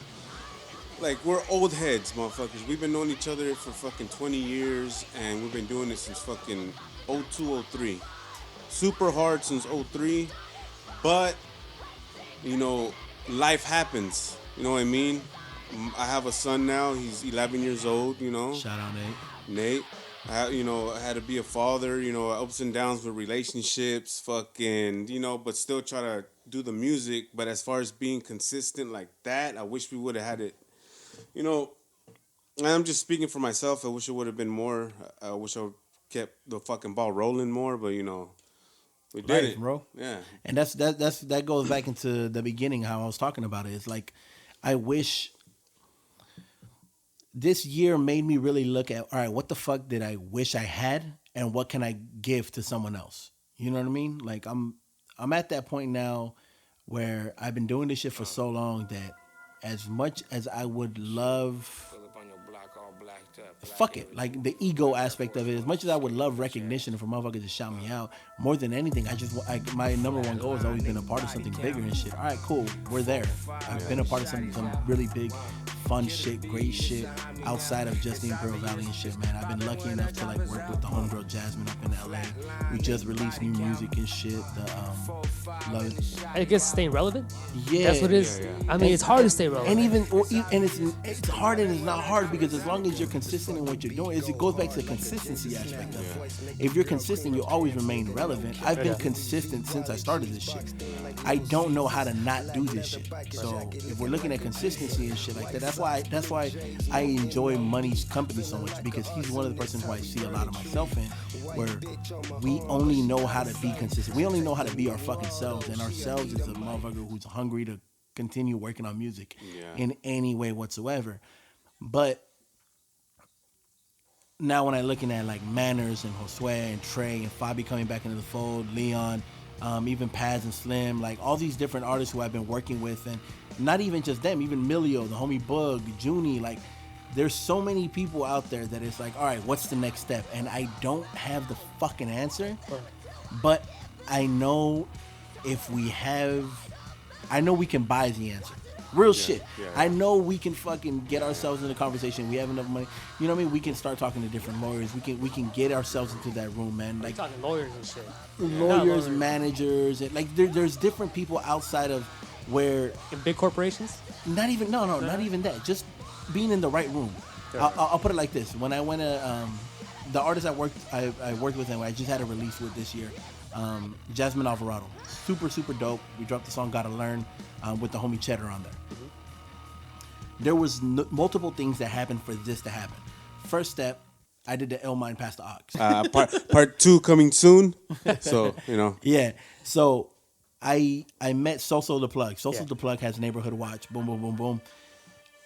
Like, we're old heads, motherfuckers. We've been knowing each other for fucking 20 years, and we've been doing this since fucking 02, 03. Super hard since 03, but, you know, life happens. You know what I mean? I have a son now. He's 11 years old, you know. Shout out Nate. I had to be a father, you know, ups and downs with relationships, fucking, you know, but still try to do the music. But as far as being consistent like that, I wish we would have had it. You know, I'm just speaking for myself. I wish it would have been more. I wish I kept the fucking ball rolling more, but you know, we did it, bro. Yeah, and that goes back into the beginning how I was talking about it. It's like I wish this year made me really look at, all right, what the fuck did I wish I had, and what can I give to someone else? You know what I mean? Like I'm at that point now where I've been doing this shit for so long that. As much as I would love, fuck it, like the ego aspect of it. As much as I would love recognition for motherfuckers to shout me out, more than anything, my number one goal has always been a part of something bigger and shit. All right, cool, we're there. I've been a part of some really big, fun shit, great shit outside of just the Imperial Valley and shit, man. I've been lucky enough to like work with the homegirl Jasmine up in LA. We just released new music and shit. I guess staying relevant. Yeah, that's what it is. Yeah. I mean, it's hard to stay relevant. And it's hard and it's not hard because as long as you're consistent in what you're doing, it goes back to the consistency aspect of it. If you're consistent, you'll always remain relevant. I've been consistent since I started this shit. I don't know how to not do this shit. So if we're looking at consistency and shit like that, that's why I enjoy Money's company so much, because he's one of the persons who I see a lot of myself in, where we only know how to be consistent. We only know how to be our fucking selves, and ourselves is a motherfucker who's hungry to continue working on music in any way whatsoever. But now when I'm looking at like Manners and Josue and Trey and Fabi coming back into the fold, Leon, even Paz and Slim, like all these different artists who I've been working with, and not even just them, even Milio, the homie Bug, Junie, like there's so many people out there that it's like, all right, what's the next step? And I don't have the fucking answer, but I know I know we can buy the answer. Real shit. Yeah. I know we can fucking get ourselves in a conversation. We have enough money. You know what I mean? We can start talking to different lawyers. We can get ourselves into that room, man. Like talking lawyers and shit. Lawyers, managers, and like there's different people outside of where in big corporations. Not even not even that. Just being in the right room. I'll put it like this: when I went to the artist I worked with, and I just had a release with this year, Jasmine Alvarado, super dope. We dropped the song "Gotta Learn" with the homie Cheddar on there. Mm-hmm. There was multiple things that happened for this to happen. First step, I did the L Mine Past the Ox. Part 2 coming soon. So you know. Yeah. So I met Soso the Plug. Soso the Plug has Neighborhood Watch. Boom, boom, boom, boom.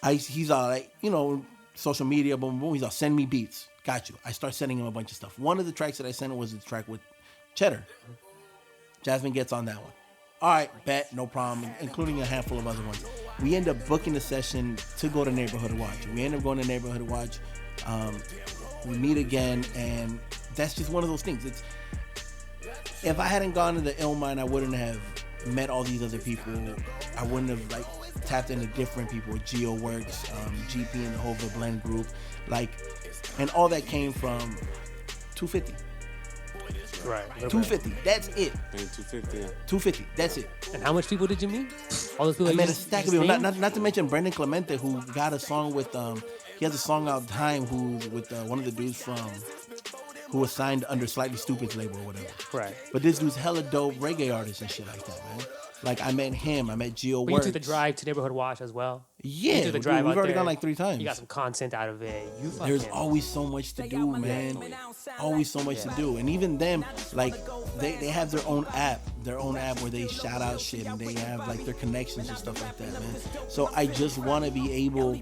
He's all like, you know, social media. Boom, boom. He's all, send me beats. Got you. I start sending him a bunch of stuff. One of the tracks that I sent him was the track with Cheddar. Jasmine gets on that one. All right, bet, no problem, including a handful of other ones. We end up booking the session to go to Neighborhood Watch. We end up going to Neighborhood Watch. We meet again, and that's just one of those things. if I hadn't gone to the Illmind, I wouldn't have met all these other people. I wouldn't have like tapped into different people, GeoWorks, GP and the whole Blend group, like, and all that came from 250. Right. 250. That's it. 250. Yeah. 250. That's it. And how much people did you meet? All those people. I met a stack of people. Not to mention Brendan Clemente, who got a song with he has a song out Time, who's with one of the dudes from who was signed under Slightly Stupid's label or whatever. Right. But this dude's hella dope reggae artist and shit like that, man. Like I met him. I met GeoWorks. But you took the drive to Neighborhood Watch as well. Yeah, you took the drive we've out already there. gone like 3 times. You got some content out of it. There's always so much to do, man. Always so much to do. And even them, like, they have their own app where they shout out shit and they have like their connections and stuff like that, man. So I just want to be able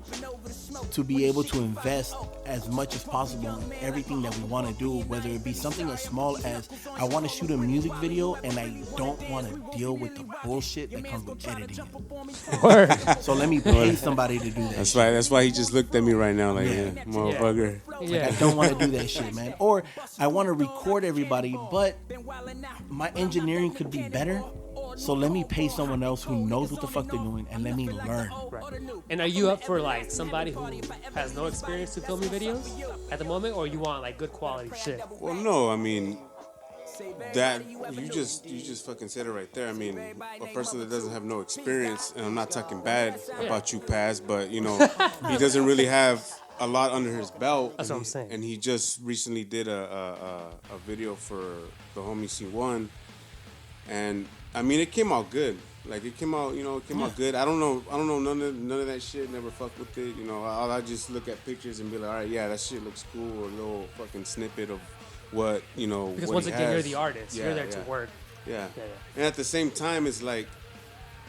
to invest as much as possible in everything that we want to do, whether it be something as small as I want to shoot a music video and I don't want to deal with the bullshit that comes with editing it. So let me pay somebody to do that. That's right. That's why he just looked at me right now like, motherfucker. Yeah. Like, I don't want to do that shit, man. Or I want to record everybody, but my engineering could be better. So let me pay someone else who knows what the fuck they're doing and let me learn. Right. And are you up for like somebody who has no experience to filming videos at the moment, or you want like good quality shit? Well, no, I mean, that you just fucking said it right there. I mean, a person that doesn't have no experience, and I'm not talking bad about you, Paz, but you know, he doesn't really have a lot under his belt. That's what I'm saying. And he just recently did a video for the homie C1, and I mean, it came out good. Like it came out, out good. I don't know none of that shit. Never fuck with it. You know, I just look at pictures and be like, all right, yeah, that shit looks cool. Or a little fucking snippet of what Because what once he again, has. you're the artist. Yeah, You're there yeah. to work. Yeah. Yeah. And at the same time, it's like,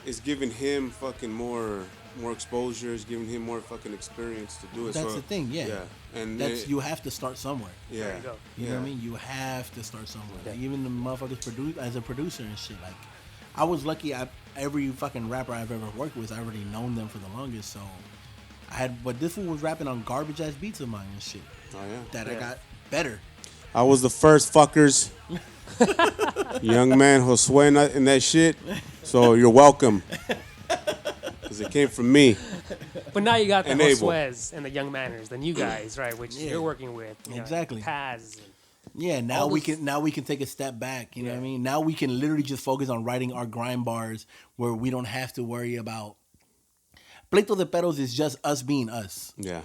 it's giving him fucking more exposure. It's giving him more fucking experience to do it. That's the thing, yeah. And that's you have to start somewhere. Yeah. There you go. You know what I mean? You have to start somewhere. Like, even the motherfuckers as a producer and shit. Like, I was lucky. Every fucking rapper I've ever worked with, I already known them for the longest. So but this fool was rapping on garbage ass beats of mine and shit. Oh yeah. That I got better. I was the first fuckers. Young man Josue in that shit. So you're welcome. Because it came from me. But now you got the Enable. Josue's and the Young Manners, the new guys, right? Which you're working with. Exactly. Paz. Yeah, now we can take a step back. You know what I mean? Now we can literally just focus on writing our grind bars where we don't have to worry about. Pleito de Peros is just us being us. Yeah.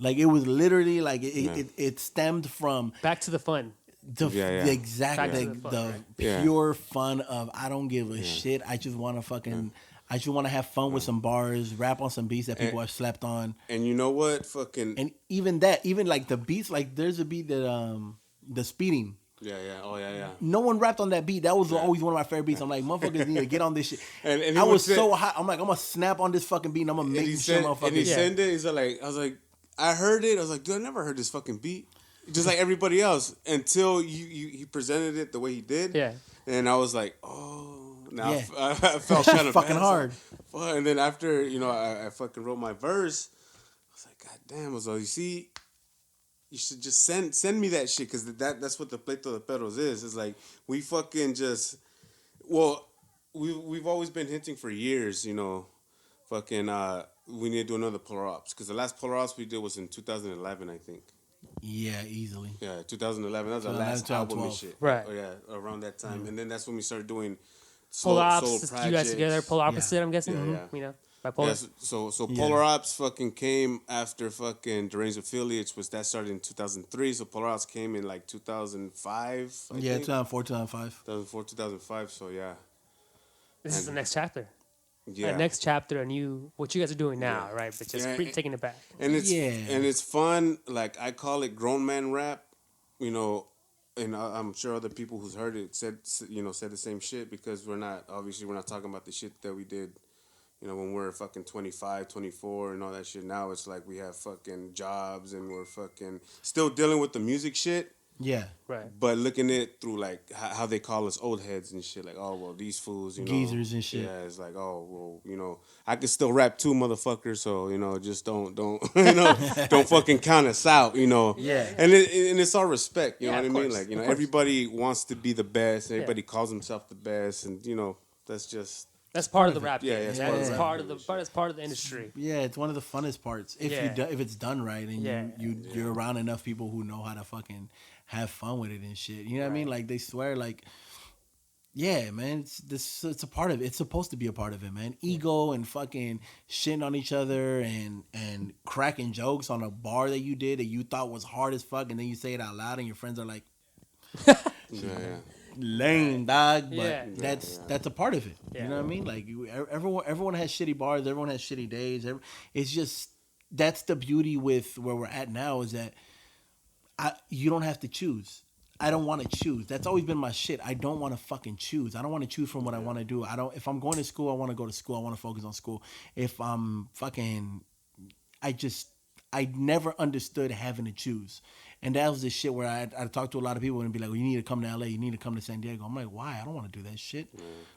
Like it was literally like it stemmed from Back to the fun. the exact Back to the, the fun, the right? pure fun of I don't give a shit. I just want to fucking. I just want to have fun with some bars, rap on some beats that people have slept on. And you know what? Fucking. And even like the beats, like there's a beat that the speeding. Yeah. Oh yeah. No one rapped on that beat. That was always one of my favorite beats. I'm like, motherfuckers need to get on this shit. And I was so hot. I'm like, I'm gonna snap on this fucking beat and I'm gonna make sure motherfuckers. And he sent it. He's like, I heard it. I was like, dude, I never heard this fucking beat. Just like everybody else until he presented it the way he did. Yeah. And I was like, oh. Now Yeah. I felt kind of fucking hard. And then after, I fucking wrote my verse. I was like, God damn. I was like, you see, you should just send me that shit because that's what the Pleito de Perros is. It's like we fucking just, we've always been hinting for years, fucking we need to do another Polar Ops because the last Polar Ops we did was in 2011, I think. Yeah, easily. Yeah, 2011. That was our last album and shit. Right. Oh, yeah, around that time. And then that's when we started doing Polar solo Ops, you guys together, Polar Opposite, I'm guessing. Yeah. Bipolar. Yeah, so Polar Ops fucking came after fucking Deranged Affiliates, that started in 2003. So Polar Ops came in like 2005. I think. 2004, 2005. 2004, 2005. So yeah. This is the next chapter. Yeah. Next chapter, what you guys are doing now, right? But just taking it back. And it's fun. Like I call it grown man rap, and I'm sure other people who's heard it said the same shit because we're not talking about the shit that we did, when we're fucking 25, 24 and all that shit. Now it's like we have fucking jobs and we're fucking still dealing with the music shit, Yeah. Right. But looking at it through like how they call us old heads and shit, like, oh well, these fools, you know, Geezers and shit. Yeah, it's like, oh well, you know, I can still rap too, motherfucker. So you know, just don't you know, don't fucking count us out, you know. Yeah. And it's all respect, you know Yeah, what I of mean? course, Like, you of know, course. everybody wants to be the best. Everybody calls himself the best, and you know, that's just. That's part of the rap. Yeah, game. yeah, it's That's part of the rap game. That's part of the industry. Yeah, it's one of the funnest parts if if it's done right and you're around enough people who know how to fucking have fun with it and shit. You know what I mean? Like they swear, like, yeah, man, it's a part of it. It's supposed to be a part of it, man. Ego and fucking shitting on each other and cracking jokes on a bar that you did that you thought was hard as fuck, and then you say it out loud and your friends are like, Yeah. lame, dog, but Yeah. that's a part of it. Yeah. You know what I mean? Like everyone has shitty bars, everyone has shitty days. It's just that's the beauty with where we're at now is that you don't have to choose. I don't want to choose. That's always been my shit. I don't want to fucking choose. I don't want to choose from what I want to do. If I'm going to school, I want to go to school. I want to focus on school. If I'm fucking, I never understood having to choose. And that was the shit where I talked to a lot of people and be like, well, you need to come to LA. You need to come to San Diego. I'm like, why? I don't want to do that shit.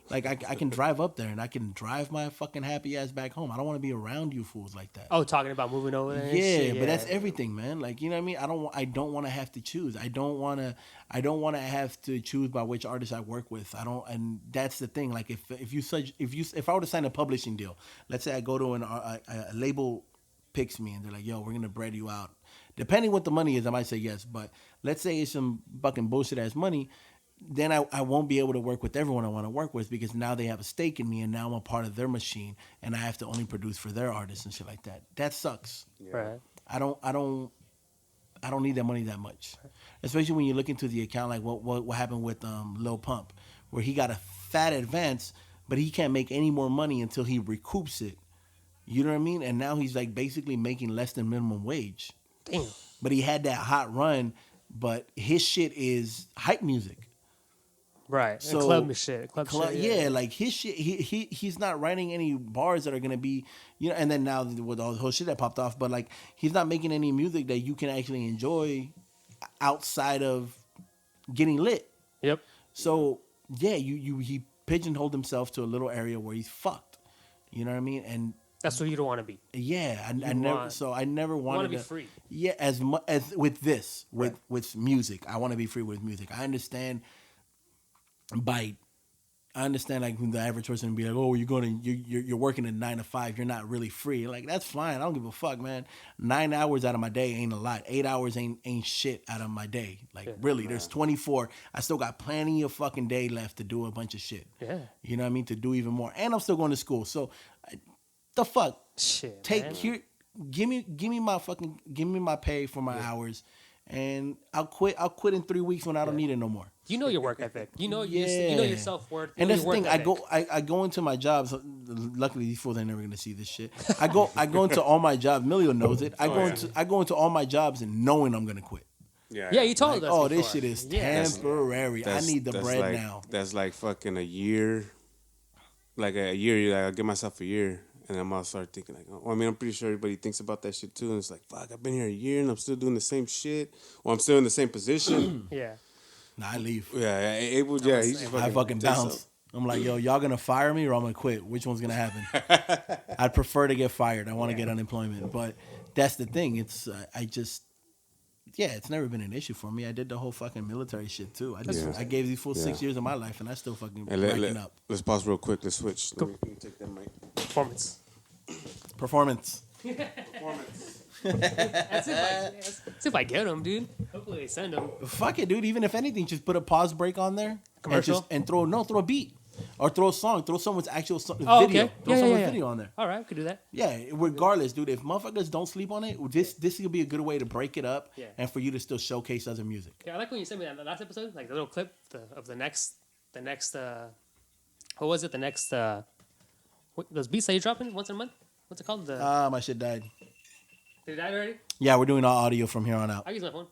Like, I can drive up there and I can drive my fucking happy ass back home. I don't want to be around you fools like that. Oh, talking about moving over there. And Yeah, shit, but that's everything, man. Like, you know what I mean? I don't want to have to choose. I don't want to have to choose by which artist I work with. And that's the thing. Like, if I were to sign a publishing deal, let's say I go to a label picks me and they're like, yo, we're gonna bread you out. Depending what the money is, I might say yes. But let's say it's some fucking bullshit ass money, then I won't be able to work with everyone I want to work with because now they have a stake in me and now I'm a part of their machine and I have to only produce for their artists and shit like that. That sucks. Right. I don't need that money that much, especially when you look into the account like what happened with Lil Pump, where he got a fat advance, but he can't make any more money until he recoups it. You know what I mean? And now he's like basically making less than minimum wage. Damn. But he had that hot run, but his shit is hype music. Right. So club shit. Club shit. Yeah, like his shit. He's not writing any bars that are gonna be, you know. And then now with all the whole shit that popped off, but like he's not making any music that you can actually enjoy outside of getting lit. Yep. So yeah, he pigeonholed himself to a little area where he's fucked. You know what I mean? And that's what you don't want to be. yeah, I never wanted to be free. Yeah, as much as with this, with music, I want to be free with music. I understand. Like when the average person would be like, "Oh, you're working a 9 to 5. You're not really free." Like that's fine. I don't give a fuck, man. 9 hours out of my day ain't a lot. 8 hours ain't shit out of my day. Like really, there's 24. I still got plenty of fucking day left to do a bunch of shit. Yeah. You know what I mean? To do even more, and I'm still going to school. So, the fuck, Shit. take man. here. Give me my pay for my hours, and I'll quit. I'll quit in 3 weeks when I don't need it no more. You know your work ethic. You know you know your self-worth. And that's the thing. Ethic. I go into my jobs. Luckily, these fools ain't never gonna see this shit. I go into all my jobs. Milio knows it. I go into all my jobs and knowing I'm gonna quit. Yeah. Yeah, you told us. Oh, before. this shit is Yeah. temporary. I need the bread like, now. That's like fucking a year. Like a year, like I'll give myself a year. And then I'll start thinking like, oh, I mean, I'm pretty sure everybody thinks about that shit too. And it's like, fuck, I've been here a year and I'm still doing the same shit. Or I'm still in the same position. Yeah. Nah, I leave. Yeah, Abel, yeah, he's just I fucking bounce. I'm like, yo, y'all gonna fire me or I'm gonna quit? Which one's gonna happen? I'd prefer to get fired. I want to get unemployment. But that's the thing. It's it's never been an issue for me. I did the whole fucking military shit too. I gave these full 6 years of my life and I still fucking breaking up. Let's pause real quick. Let's switch. Let me take that mic. Performance. That's if I get them, dude. Hopefully they send them. Fuck it, dude. Even if anything, just put a pause break on there. Commercial? And throw a beat. Or throw a song. Throw someone's actual video. Okay. Throw someone's video on there. All right, we could do that. Yeah, regardless, dude. If motherfuckers don't sleep on it, this will be a good way to break it up and for you to still showcase other music. Yeah, I like when you sent me that last episode, like the little clip of the next what was it? The next those beats that you're dropping once a month? What's it called? My shit died. Did it die already? Yeah, we're doing all audio from here on out. I use my phone.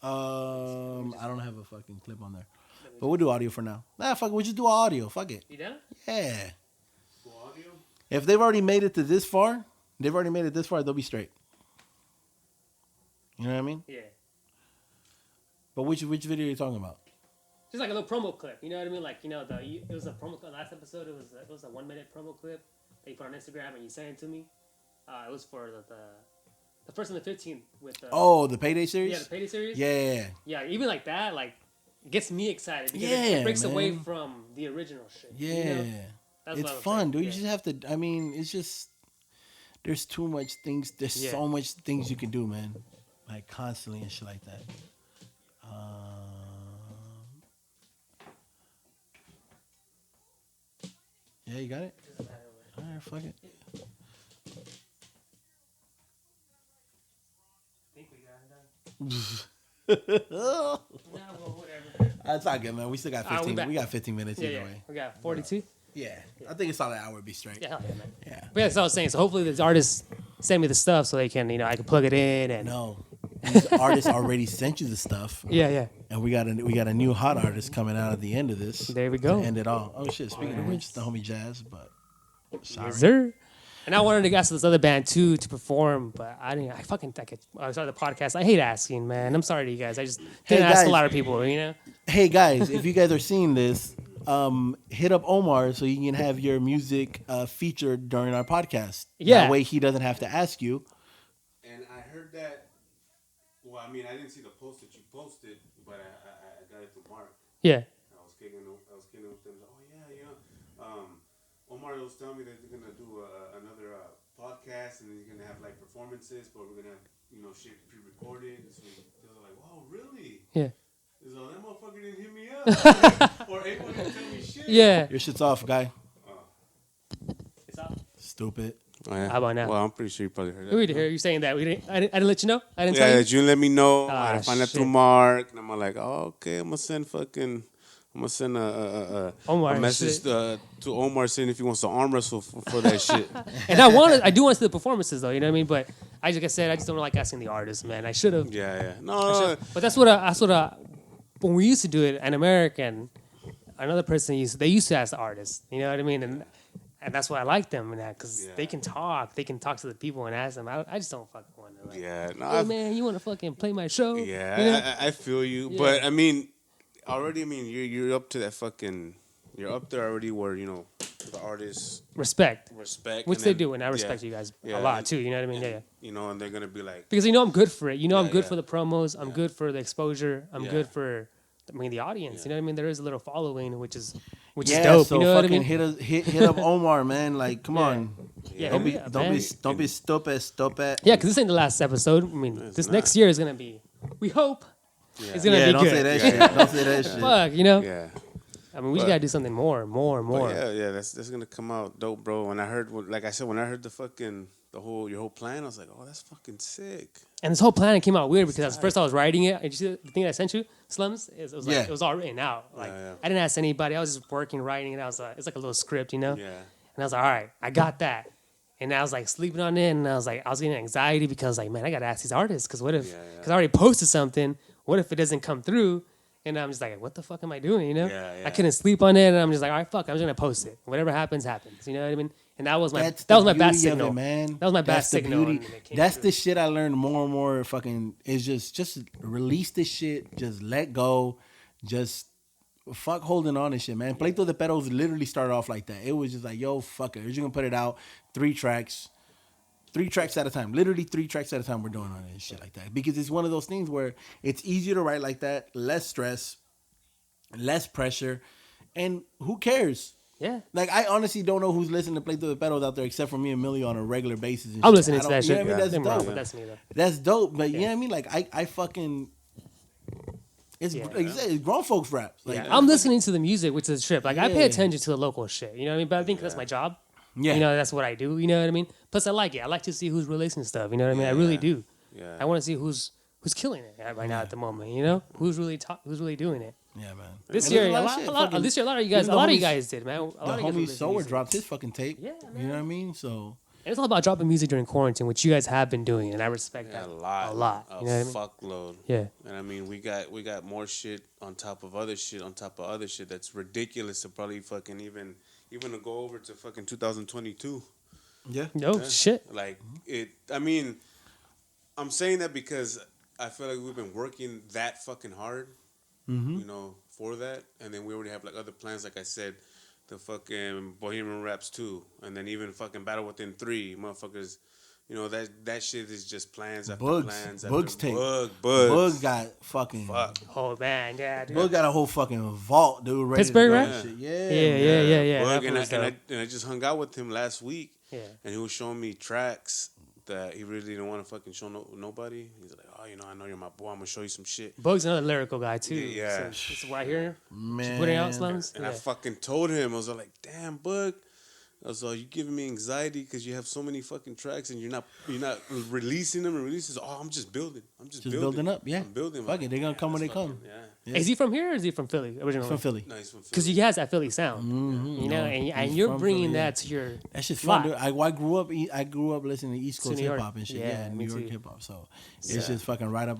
I don't have a fucking clip on there. But we'll do audio for now. Nah, fuck it. We'll just do audio. Fuck it. You done? Yeah. If they've already made it to this far, they'll be straight. You know what I mean? Yeah. But which video are you talking about? Just like a little promo clip, you know what I mean? Like, you know, it was a promo clip last episode. It was a 1 minute promo clip that you put on Instagram and you sent it to me. It was for the first and the 15th with the Payday series. Yeah, the Payday series. Yeah. Yeah, even like that, like gets me excited because Yeah, it breaks man. away from the original shit. Yeah. You know? That's It's what I'm fun, saying. dude. Yeah. You just have to. I mean, it's just there's too much things. There's so much things you can do, man. Like constantly and shit like that. Yeah, you got it. All right, fuck it. I think we got it done. Well, whatever. That's not good, man. We still got 15. We got 15 minutes either way. We got 42. Yeah, I think it's all an hour would be straight. Yeah, hell yeah, man. Yeah. But yeah, that's what I was saying. So hopefully these artists send me the stuff so they can, you know, I can plug it in and. No, these artists already sent you the stuff. Yeah. And we got a new hot artist coming out at the end of this. There we go. To end it all. Oh shit! Speaking of which, the homie Jazz, but sorry. Yes, sir. And I wanted to ask this other band too to perform, but I didn't. I started the podcast. I hate asking, man. I'm sorry to you guys. I just didn't ask a lot of people, you know. Hey guys, if you guys are seeing this, hit up Omar so you can have your music featured during our podcast. Yeah. That way he doesn't have to ask you. And I heard that. Well, I mean, I didn't see the post that you posted, but I got it through Mark. Yeah. I was kicking with them. Oh yeah, you know. Omar was telling me that they're gonna do another podcast, and then you're gonna have like performances, but we're gonna have shit pre-recorded. So they were like, "Wow, really?" Yeah. So that motherfucker didn't hit me up or anyone didn't tell me shit. Yeah. Your shit's off, guy. It's off. Stupid. Oh, yeah. How about now? Well, I'm pretty sure you probably heard that. We did hear you saying that. I didn't let you know. I didn't Yeah, tell you. that you let me know. Ah, I find that shit. through Mark, and I'm like, oh, okay, I'm gonna send Omar a message to Omar saying if he wants to arm wrestle for that shit. And I do want to see the performances though. You know what I mean? But like I said, I just don't like asking the artists, man. I should have. Yeah. No. But that's what when we used to do it in American, another person they used to ask the artist. You know what I mean? And that's why I like them in that because they can talk. They can talk to the people and ask them. I just don't fucking want to. Like, Yeah. No. hey, man, you want to fucking play my show? Yeah. You know? I feel you, Yeah. but I mean, already. I mean, you're up to that fucking. You're up there already where the artists Respect, and which they then- do, and I respect you guys Yeah, a lot and- too. You know what I mean? Yeah. and they're gonna be like, Because I'm good for it. I'm good yeah. for the promos. I'm good for the exposure. I'm Yeah. good for, the audience. You know what I mean? There is a little following, which is Yeah, dope. so You know what I fucking mean? hit up Omar, man. Like, come on. Yeah, Don't be man. don't be stupid. Yeah, because this ain't the last episode. I mean, this next year is gonna be. We hope it's gonna Yeah, be don't good. say that shit. Don't say that shit. Fuck, you know. yeah. I mean, we just gotta do something more. But yeah, that's gonna come out dope, bro. When I heard, like I said, when I heard your whole plan, I was like, oh, that's fucking sick. And this whole plan came out weird because first I was writing it. Did you see the thing that I sent you, Slums? It was like Yeah. it was all written out. Like Yeah. I didn't ask anybody. I was just working, writing it. It's like a little script, you know. Yeah. And I was like, all right, I got that. And I was like sleeping on it, and I was getting anxiety because like, man, I gotta ask these artists because what if? Because I already posted something. What if it doesn't come through? And I'm just like, what the fuck am I doing? You know? Yeah. I couldn't sleep on it, and I'm just like, all right, fuck, I'm just gonna post it. Whatever happens, happens. You know what I mean? And that was my That's that was the my bad beauty of signal, it, man. That was my bad That's the signal. beauty. and it came That's through. the shit I learned more and more. Fucking is just release this shit. Just let go. Just fuck holding on to shit, man. Pleito de Peros literally started off like that. It was just like, yo, fuck it. We're just gonna put it out. 3 tracks at a time. Literally 3 tracks at a time. We're doing on it and shit like that because it's one of those things where it's easier to write like that. Less stress, less pressure, and who cares? Yeah. Like, I honestly don't know who's listening to Play Through the Pedals out there except for me and Milio on a regular basis. And I'm shit. listening I to don't- that you know shit. what I mean? That's Nothing wrong, dope. but that's me though. That's dope. But you know what I mean? Like, I fucking... It's, Yeah. like you said, it's grown folks rap. Like, Yeah. I'm listening to the music, which is a trip. Like I pay Yeah. attention to the local shit. You know what I mean? But I think that's my job. Yeah. You know, that's what I do. You know what I mean? Plus, I like it. I like to see who's releasing stuff. You know what I mean? I really do. Yeah. I want to see who's killing it right now at the moment. You know, who's really doing it. Yeah, man. This And year, there's a of lot, shit. a lot, Fucking- this year, a lot of you guys, even a lot of the you homies- guys did, man. A lot The of you guys homie released Sower music. dropped his fucking tape. Yeah, You know what I mean? So... And it's all about dropping music during quarantine, which you guys have been doing, and I respect that A lot. A lot. A You know what I mean? fuckload. Yeah. And I mean, we got more shit on top of other shit on top of other shit that's ridiculous to probably fucking even to go over to fucking 2022. Yeah. No shit. Like I mean, I'm saying that because I feel like we've been working that fucking hard, for that, and then we already have like other plans. Like I said, the fucking Bohemian Raps 2, and then even fucking Battle Within 3, motherfuckers. That shit is just plans after plans. Bugs tape. Bugs got fucking. Fuck. Oh man, yeah, dude. Bug got a whole fucking vault, dude. Ready Pittsburgh, to go right? and shit. Yeah. Bug, That and I just hung out with him last week. Yeah. And he was showing me tracks that he really didn't want to fucking show nobody. He's like, oh, I know you're my boy. I'm gonna show you some shit. Bug's another lyrical guy too. Yeah. So this is what I hear. Man. Putting out slums. And I fucking told him, I was like, damn, Bug. I was like, you giving me anxiety because you have so many fucking tracks and you're not releasing them and releasing. Oh, I'm just building. I'm just building up. Yeah. I'm building. Fuck it, they're gonna come when they come. Yeah. Is he from here or is he from Philly originally? From Philly. No, he's from Philly. Because he has that Philly sound, and you're bringing that to your. That's just fun, dude. live. I grew up listening to East Coast New York. hip hop and shit. Yeah, New me York too. hip hop. So it's just fucking right up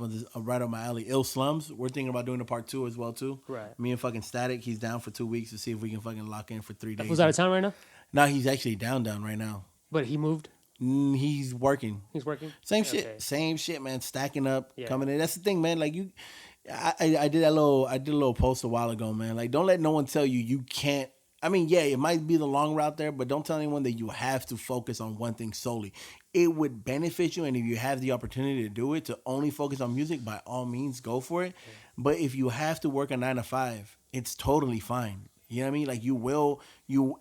my alley. Ill Slums. We're thinking about doing the part 2 as well too. Right. Me and fucking Static. He's down for 2 weeks to see if we can fucking lock in for 3 days. Who's out of town right now? No, he's actually down right now. But he moved. He's working. He's working. Same Okay. shit. Same shit, man. Stacking up, Yeah. coming in. That's the thing, man. Like I did a little post a while ago, man. Like, don't let no one tell you can't. I mean, yeah, it might be the long route there, but don't tell anyone that you have to focus on one thing solely. It would benefit you, and if you have the opportunity to do it, to only focus on music, by all means, go for it. Yeah. But if you have to work a 9 to 5, it's totally fine. You know what I mean? Like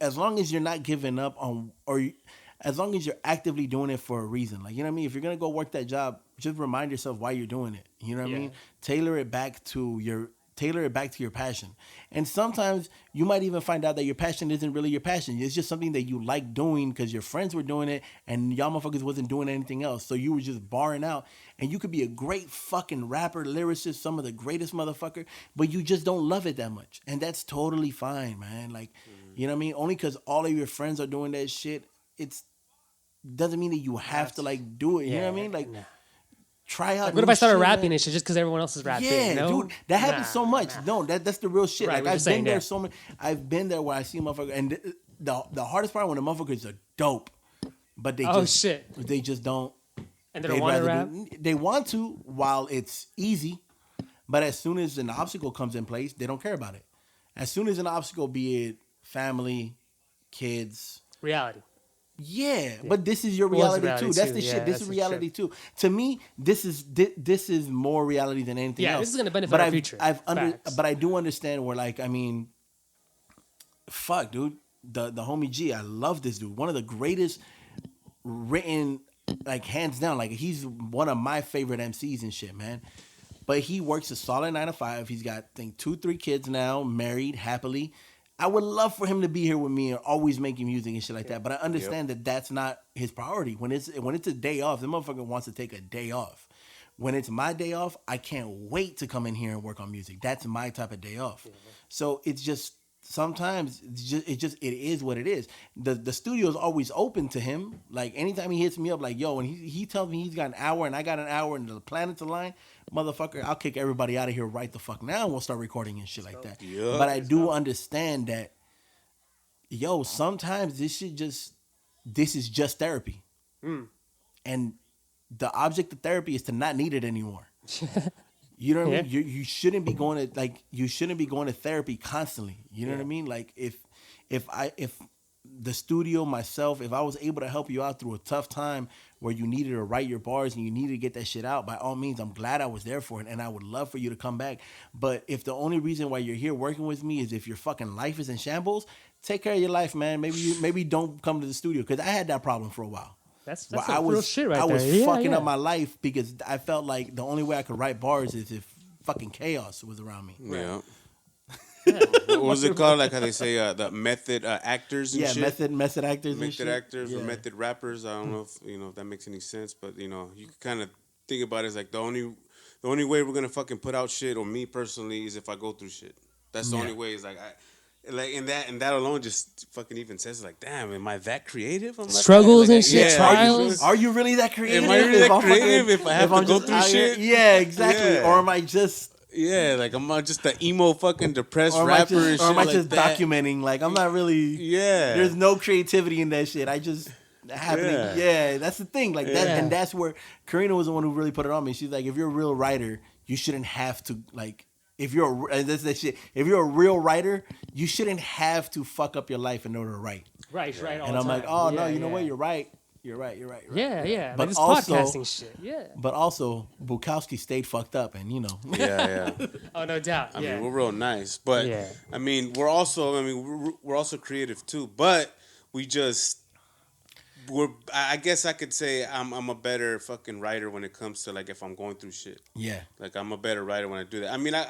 as long as you're not giving up on, as long as you're actively doing it for a reason. Like, you know what I mean? If you're going to go work that job, just remind yourself why you're doing it. You know what I mean? Tailor it back to your passion. And sometimes you might even find out that your passion isn't really your passion. It's just something that you like doing because your friends were doing it and y'all motherfuckers wasn't doing anything else. So you were just barring out. And you could be a great fucking rapper, lyricist, some of the greatest motherfucker, but you just don't love it that much. And that's totally fine, man. Like, you know what I mean? Only because all of your friends are doing that shit, doesn't mean that you have to like do it. You know what I mean? Like, try out. Like, what if I started shit, rapping man. and shit just because everyone else is rapping? Yeah, no? dude, that happens so much. No, that's the real shit. Right, like I've been there that. so many. I've been there where I see a motherfucker, and the hardest part when the motherfuckers are dope, but they just don't. And they don't want to rap. They want to while it's easy, but as soon as an obstacle comes in place, they don't care about it. As soon as an obstacle, be it family, kids, reality. Yeah, but this is your reality too. That's the shit. This is reality too. To me, this is more reality than anything else. Yeah, this is gonna benefit our future. But I do understand where, like, I mean, fuck, dude. The homie G, I love this dude. One of the greatest written, like, hands down. Like, he's one of my favorite MCs and shit, man. But he works a solid 9 to 5. He's got, I think, 2-3 kids now, married happily. I would love for him to be here with me and always making music and shit like that. But I understand that that's not his priority. When it's a day off, the motherfucker wants to take a day off. When it's my day off, I can't wait to come in here and work on music. That's my type of day off. So it's just sometimes it is what it is. The studio is always open to him. Like, anytime he hits me up, like, yo, and he tells me he's got an hour and I got an hour and the planets align, motherfucker, I'll kick everybody out of here right the fuck now and we'll start recording and shit like that. Yeah. But I do understand that, yo, sometimes this is just therapy. And the object of therapy is to not need it anymore. You know what I mean? You shouldn't be going to therapy constantly. You know what I mean? Like, if the studio, myself, if I was able to help you out through a tough time where you needed to write your bars and you needed to get that shit out, by all means, I'm glad I was there for it, and I would love for you to come back. But if the only reason why you're here working with me is if your fucking life is in shambles, take care of your life, man. Maybe don't come to the studio, because I had that problem for a while. That's real shit right there. I was fucking up my life because I felt like the only way I could write bars is if fucking chaos was around me. Yeah. What was it called? Like how they say the method actors and shit? Method actors and Method shit. actors or method rappers. I don't know if that makes any sense, but you can kind of think about it as like the only way we're gonna fucking put out shit, or me personally, is if I go through shit. That's the only way. Is like and that alone just fucking even says, like, damn, am I that creative? I'm struggles like, and shit, trials. Are you really that creative? Am I really that creative if I have to go through shit? Yeah, exactly. Yeah. Or am I just... Yeah, like, I'm not just the emo fucking depressed rapper and shit. Or am I like just that. documenting? Like, I'm not really... Yeah. There's no creativity in that shit. I happening. Yeah, that's the thing. Like that, and that's where Karina was the one who really put it on me. She's like, if you're a real writer, you shouldn't have to like. If you're and that's that shit. If you're a real writer, you shouldn't have to fuck up your life in order to write. Right. All And the I'm like, time. oh no, you know what? You're right. Yeah. But Like this also, podcasting shit. Yeah. But also, Bukowski stayed fucked up, and you know. Yeah. Oh, no doubt. I mean, we're real nice, but I mean, we're also creative too. But I guess I could say I'm a better fucking writer when it comes to like if I'm going through shit. Yeah. Like I'm a better writer when I do that. I mean, I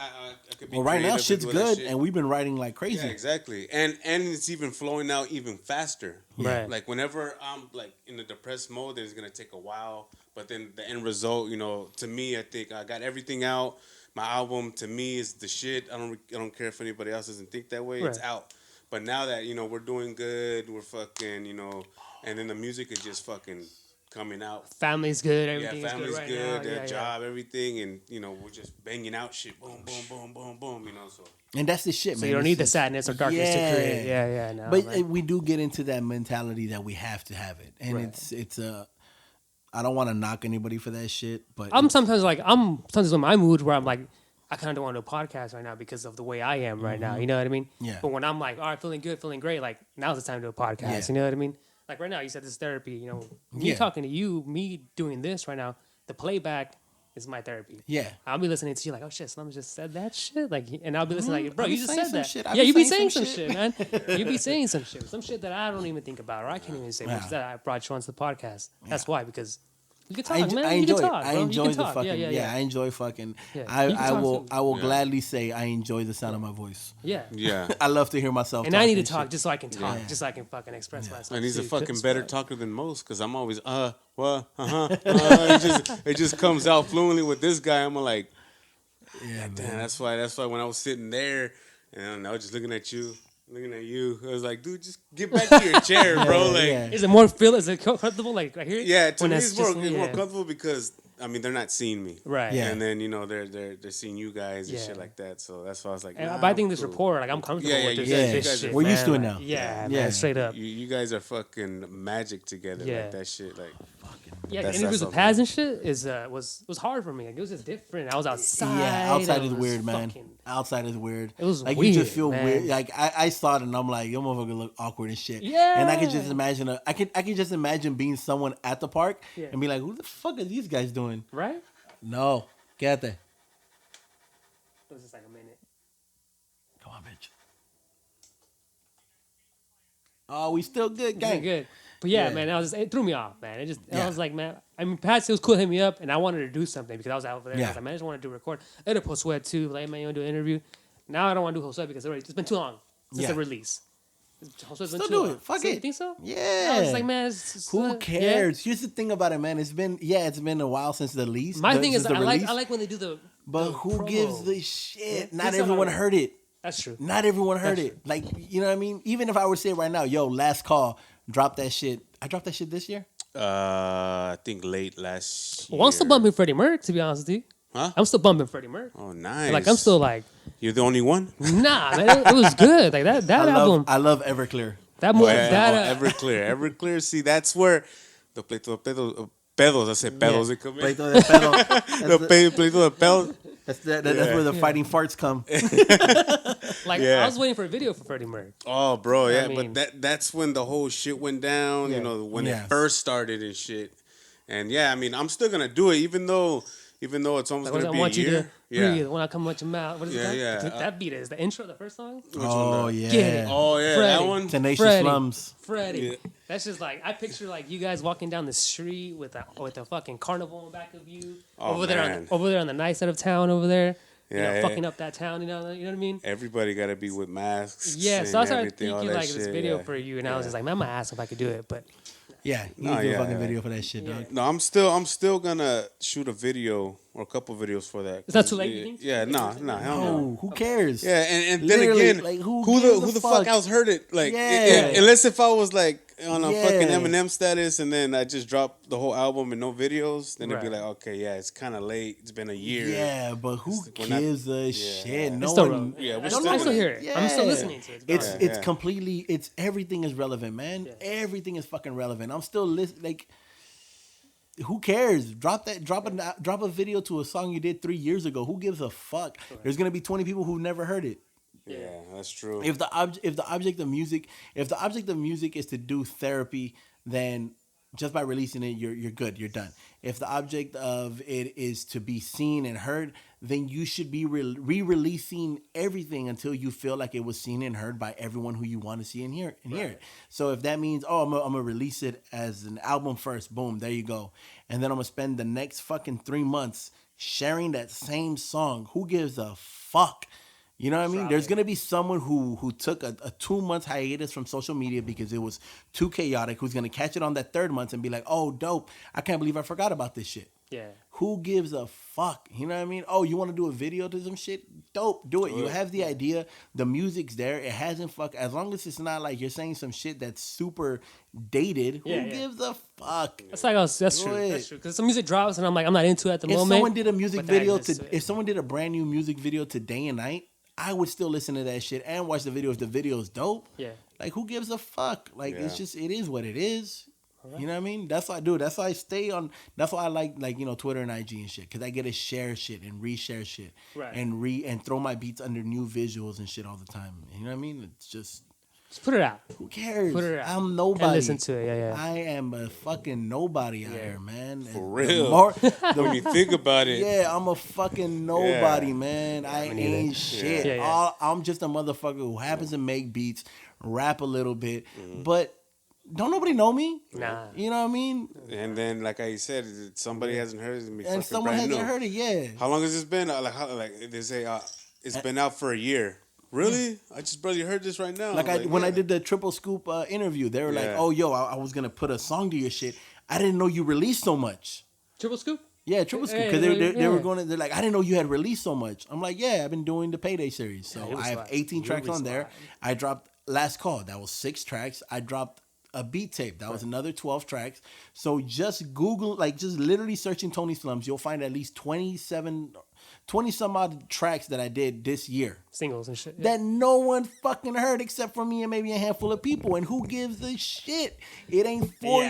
could be. Well, right now creative shit's and doing that good, shit. and we've been writing like crazy. Yeah, exactly. And it's even flowing out even faster. Right. Like whenever I'm like in a depressed mode, then it's gonna take a while. But then the end result, to me, I think I got everything out. My album to me is the shit. I don't care if anybody else doesn't think that way. Right. It's out. But now that we're doing good, we're fucking and then the music is just fucking coming out. Family's good. Everything's good. Family's good. Their job, everything, and we're just banging out shit. Boom, boom, boom, boom, boom. So. And that's the shit, man. So you don't need the sadness or darkness to create. Yeah. No, but we do get into that mentality that we have to have it, and it's I don't want to knock anybody for that shit, but I'm sometimes in my mood where I'm like, I kind of don't want to do a podcast right now because of the way I am right now. You know what I mean? Yeah. But when I'm like, all right, feeling good, feeling great, like now's the time to do a podcast. Yeah. You know what I mean? Like right now, you said this therapy. Me talking to you, me doing this right now, the playback is my therapy. Yeah. I'll be listening to you like, oh shit, Slum just said that shit. Like, and I'll be listening like, bro, you just said that. Shit. Yeah, you be saying some shit, man. You be saying some shit that I don't even think about or I can't even say. Which is that I brought you onto the podcast. That's why, because you can talk, man. I you enjoy can it. talk, I bro. enjoy You can the talk. fucking. Yeah. I enjoy fucking. Yeah. I will gladly say I enjoy the sound of my voice. Yeah. Yeah. I love to hear myself. And I need to talk just so I can talk, just so I can fucking express myself. And he's a too, fucking better talker than most because I'm always it just comes out fluently with this guy. I'm like, damn. That's why when I was sitting there and I was just looking at you. I was like, dude, just get back to your chair, bro. Is it more Is it comfortable? Like right here? Yeah, to me it's more comfortable because I mean they're not seeing me, right? Yeah. And then they're seeing you guys and shit like that. So that's why I was like, but I think this rapport, like I'm comfortable with this. You guys shit, we're used to it man. now. Yeah, man, straight up. You guys are fucking magic together, like that shit, like. Yeah, interviews with Paz and shit was hard for me. Like, it was just different. I was outside. Yeah, outside is weird, man. Outside is weird. It was like weird, you just feel man. weird. Like I saw it and I'm like, your motherfucker look awkward and shit. Yeah. And I can just imagine I can just imagine being someone at the park and be like, who the fuck are these guys doing? Right? No, quédate. It was just like a minute. Come on, bitch. Oh, we still good, gang. Good. But yeah, man, it threw me off, man. I was like, man, I mean, Pat, it was cool to hit me up, and I wanted to do something because I was out there. I was like, man, I just want to do a record. I did a post sweat too, like, man, you want to do an interview? Now I don't want to do whole sweat because it's been too long since the release. Still do it. Fuck it. You think so? Yeah. I was like, man, who cares? Here's the thing about it, man. It's been a while since the release. My thing is, I like when they do the. But who gives the shit? Not everyone heard it. That's true. Not everyone heard it. Like, you know what I mean? Even if I were to say right now, yo, last call, drop that shit. I dropped that shit this year? I think late last year. Well, I'm still bumping Freddie Merc, to be honest with you. Huh? I'm still bumping Freddie Merc. Oh, nice. Like, I'm still like. You're the only one? Nah, man, it was good. Like, that album. I love Everclear. Everclear. See, that's where the pleito de pedos. I said pedos. They come in. Pleito de pedos. Pleito de pedos. That's where the fighting farts come. I was waiting for a video for Freddie Merc. Oh, bro, yeah. I mean, but that's when the whole shit went down, when it first started and shit. And yeah, I mean, I'm still going to do it, even though it's almost going to be a year. Breathe when I come out your mouth. What is that? Yeah. That beat is the intro, the first song. Oh, yeah. Get it. Oh, yeah, Freddie. that one. Tenacious Freddie. Slums. Freddie. Yeah. That's just like, I picture like you guys walking down the street with a fucking carnival in back of you. Oh, over there on the nice side of town over there. Yeah, fucking up that town, you know what I mean? Everybody got to be with masks. Yeah, so I started thinking like shit, this video for you, and I was just like, man, I'm gonna ask if I could do it, but Yeah, you need to do a fucking video for that shit, dog. No, I'm still gonna shoot a video or a couple videos for that. Is that too late, you think? Yeah, hell no. No, who cares? Yeah, and then Literally, again, like, who gives the a fuck else heard it? Like, Yeah. unless if I was like on a fucking Eminem status, and then I just drop the whole album and no videos, then it'd be like, okay, yeah, it's kind of late. It's been a year. Yeah, but who gives a shit? No still one. I still hear it. I'm still listening to it. It's completely. It's everything is relevant, man. Yeah. Everything is fucking relevant. I'm still listening. Like, who cares? Drop a video to a song you did 3 years ago. Who gives a fuck? There's gonna be 20 people who've never heard it. Yeah, that's true. If the object of music is to do therapy, then just by releasing it, you're good. You're done. If the object of it is to be seen and heard, then you should be re-releasing everything until you feel like it was seen and heard by everyone who you want to see and hear it. So if that means, I'm gonna release it as an album first, boom, there you go. And then I'm gonna spend the next fucking 3 months sharing that same song. Who gives a fuck? You know what I mean? There's going to be someone who took a 2 month hiatus from social media because it was too chaotic, who's going to catch it on that 3rd month and be like, oh, dope. I can't believe I forgot about this shit. Yeah. Who gives a fuck? You know what I mean? Oh, you want to do a video to some shit? Dope. Do it. You have the idea. The music's there. It hasn't as long as it's not like you're saying some shit that's super dated. Who gives a fuck? That's like, that's true. That's true. Because some music drops and I'm like, I'm not into it at the moment. If someone did a music video if someone did a brand new music video to Day and Night, I would still listen to that shit and watch the video if the video's dope. Yeah. Like, who gives a fuck? Like, it's just, it is what it is. Right. You know what I mean? That's what I do. That's why I stay on, that's why I like, Twitter and IG and shit. Because I get to share shit and reshare shit. Right. And throw my beats under new visuals and shit all the time. You know what I mean? It's just put it out. Who cares? Put it out. I'm nobody. And listen to it. Yeah. I am a fucking nobody out here, man. For real. When you think about it. Yeah, I'm a fucking nobody, man. I ain't shit. Yeah. I'm just a motherfucker who happens to make beats, rap a little bit, but don't nobody know me. Nah. You know what I mean? And then, like I said, somebody hasn't heard it. And someone hasn't heard it, yeah. How long has this been? Like they say, it's been out for a year. Really? I just barely heard this right now. When I did the Triple Scoop interview, they were like, "Oh, yo, I was gonna put a song to your shit. I didn't know you released so much." Triple Scoop? Yeah, Triple Scoop. Because they were going. They're like, "I didn't know you had released so much." I'm like, "Yeah, I've been doing the Payday series, so I have 18 tracks on there. I dropped Last Call. That was 6 tracks. I dropped a beat tape. That was another 12 tracks. So just Google, just literally searching Tony Slums, you'll find at least 20 some odd tracks that I did this year. Singles and shit. That no one fucking heard except for me and maybe a handful of people. And who gives a shit? It ain't for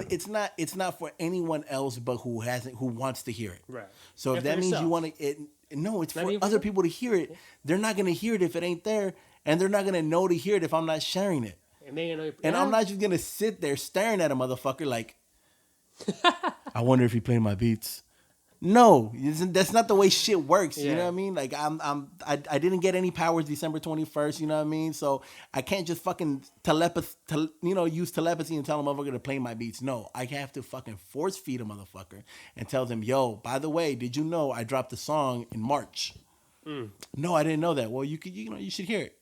it's not for anyone else but who wants to hear it. Right. So if that means you want to it's for other people to hear it. They're not gonna hear it if it ain't there, and they're not gonna know to hear it if I'm not sharing it. And I'm not just gonna sit there staring at a motherfucker like, I wonder if he played my beats. No, that's not the way shit works. You know what I mean? Like I didn't get any powers December 21st. You know what I mean? So I can't just fucking use telepathy and tell a motherfucker to play my beats. No, I have to fucking force feed a motherfucker and tell them, yo, by the way, did you know I dropped a song in March? No, I didn't know that. Well, you should hear it.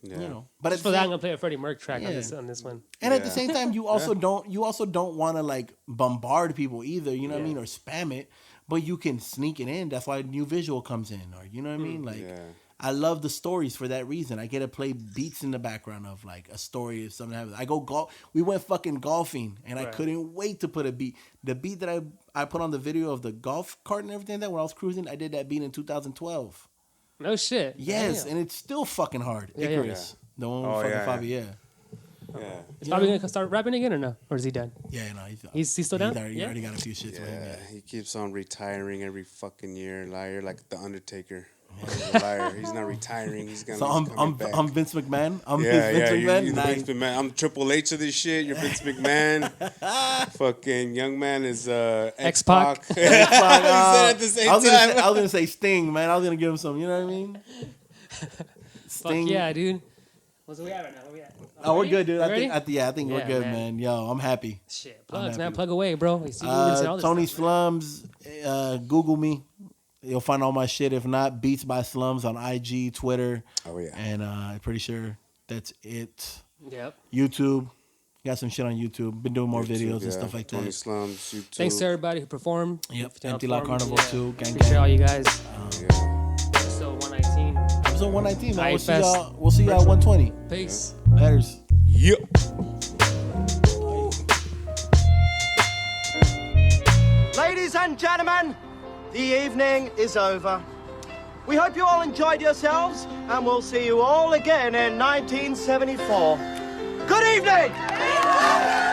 Yeah. But just for that, I'm gonna play a Freddie Merc track on this one. And at the same time, you also don't want to bombard people either. You know what I mean, or spam it. But you can sneak it in. That's why new visual comes in, or you know what I mean. I love the stories for that reason. I get to play beats in the background of a story if something happens. I go golf. We went fucking golfing, and I couldn't wait to put a beat. The beat that I put on the video of the golf cart and everything when I was cruising, I did that beat in 2012. No shit. Yes, and it's still fucking hard. Icarus. The one with fucking Fabi, Yeah. Is Fabi gonna start rapping again or no? Or is he done? Yeah, no, he's still down. He already got a few shits. Yeah, he keeps on retiring every fucking year. Liar, like the Undertaker. He's a liar. He's not retiring. He's gonna. So I'm Vince McMahon. Vince McMahon. Vince McMahon. I'm Triple H of this shit. You're Vince McMahon. Fucking young man is X-Pac. X-Pac. He said at the same time. I was gonna say Sting, man. I was gonna give him some. You know what I mean? Sting. Fuck yeah, dude. What's we at right now? Where we at? Oh, we're good, dude. I think we're good, man. Yo, I'm happy. Shit, plugs, man. Plug away, bro. Tony Slums. Google me. You'll find all my shit. If not, Beats by Slums on IG, Twitter. Oh, yeah. And I'm pretty sure that's it. Yep. YouTube. Got some shit on YouTube. Been doing more videos and stuff like that. Tony Slums, YouTube. Thanks to everybody who performed. Yep. Empty Lot Carnival too. Gang Appreciate all you guys. Episode 119. Episode 119, man. We'll see y'all at 120. Peace. Letters. Yep. Ladies and gentlemen, the evening is over. We hope you all enjoyed yourselves, and we'll see you all again in 1974. Good evening!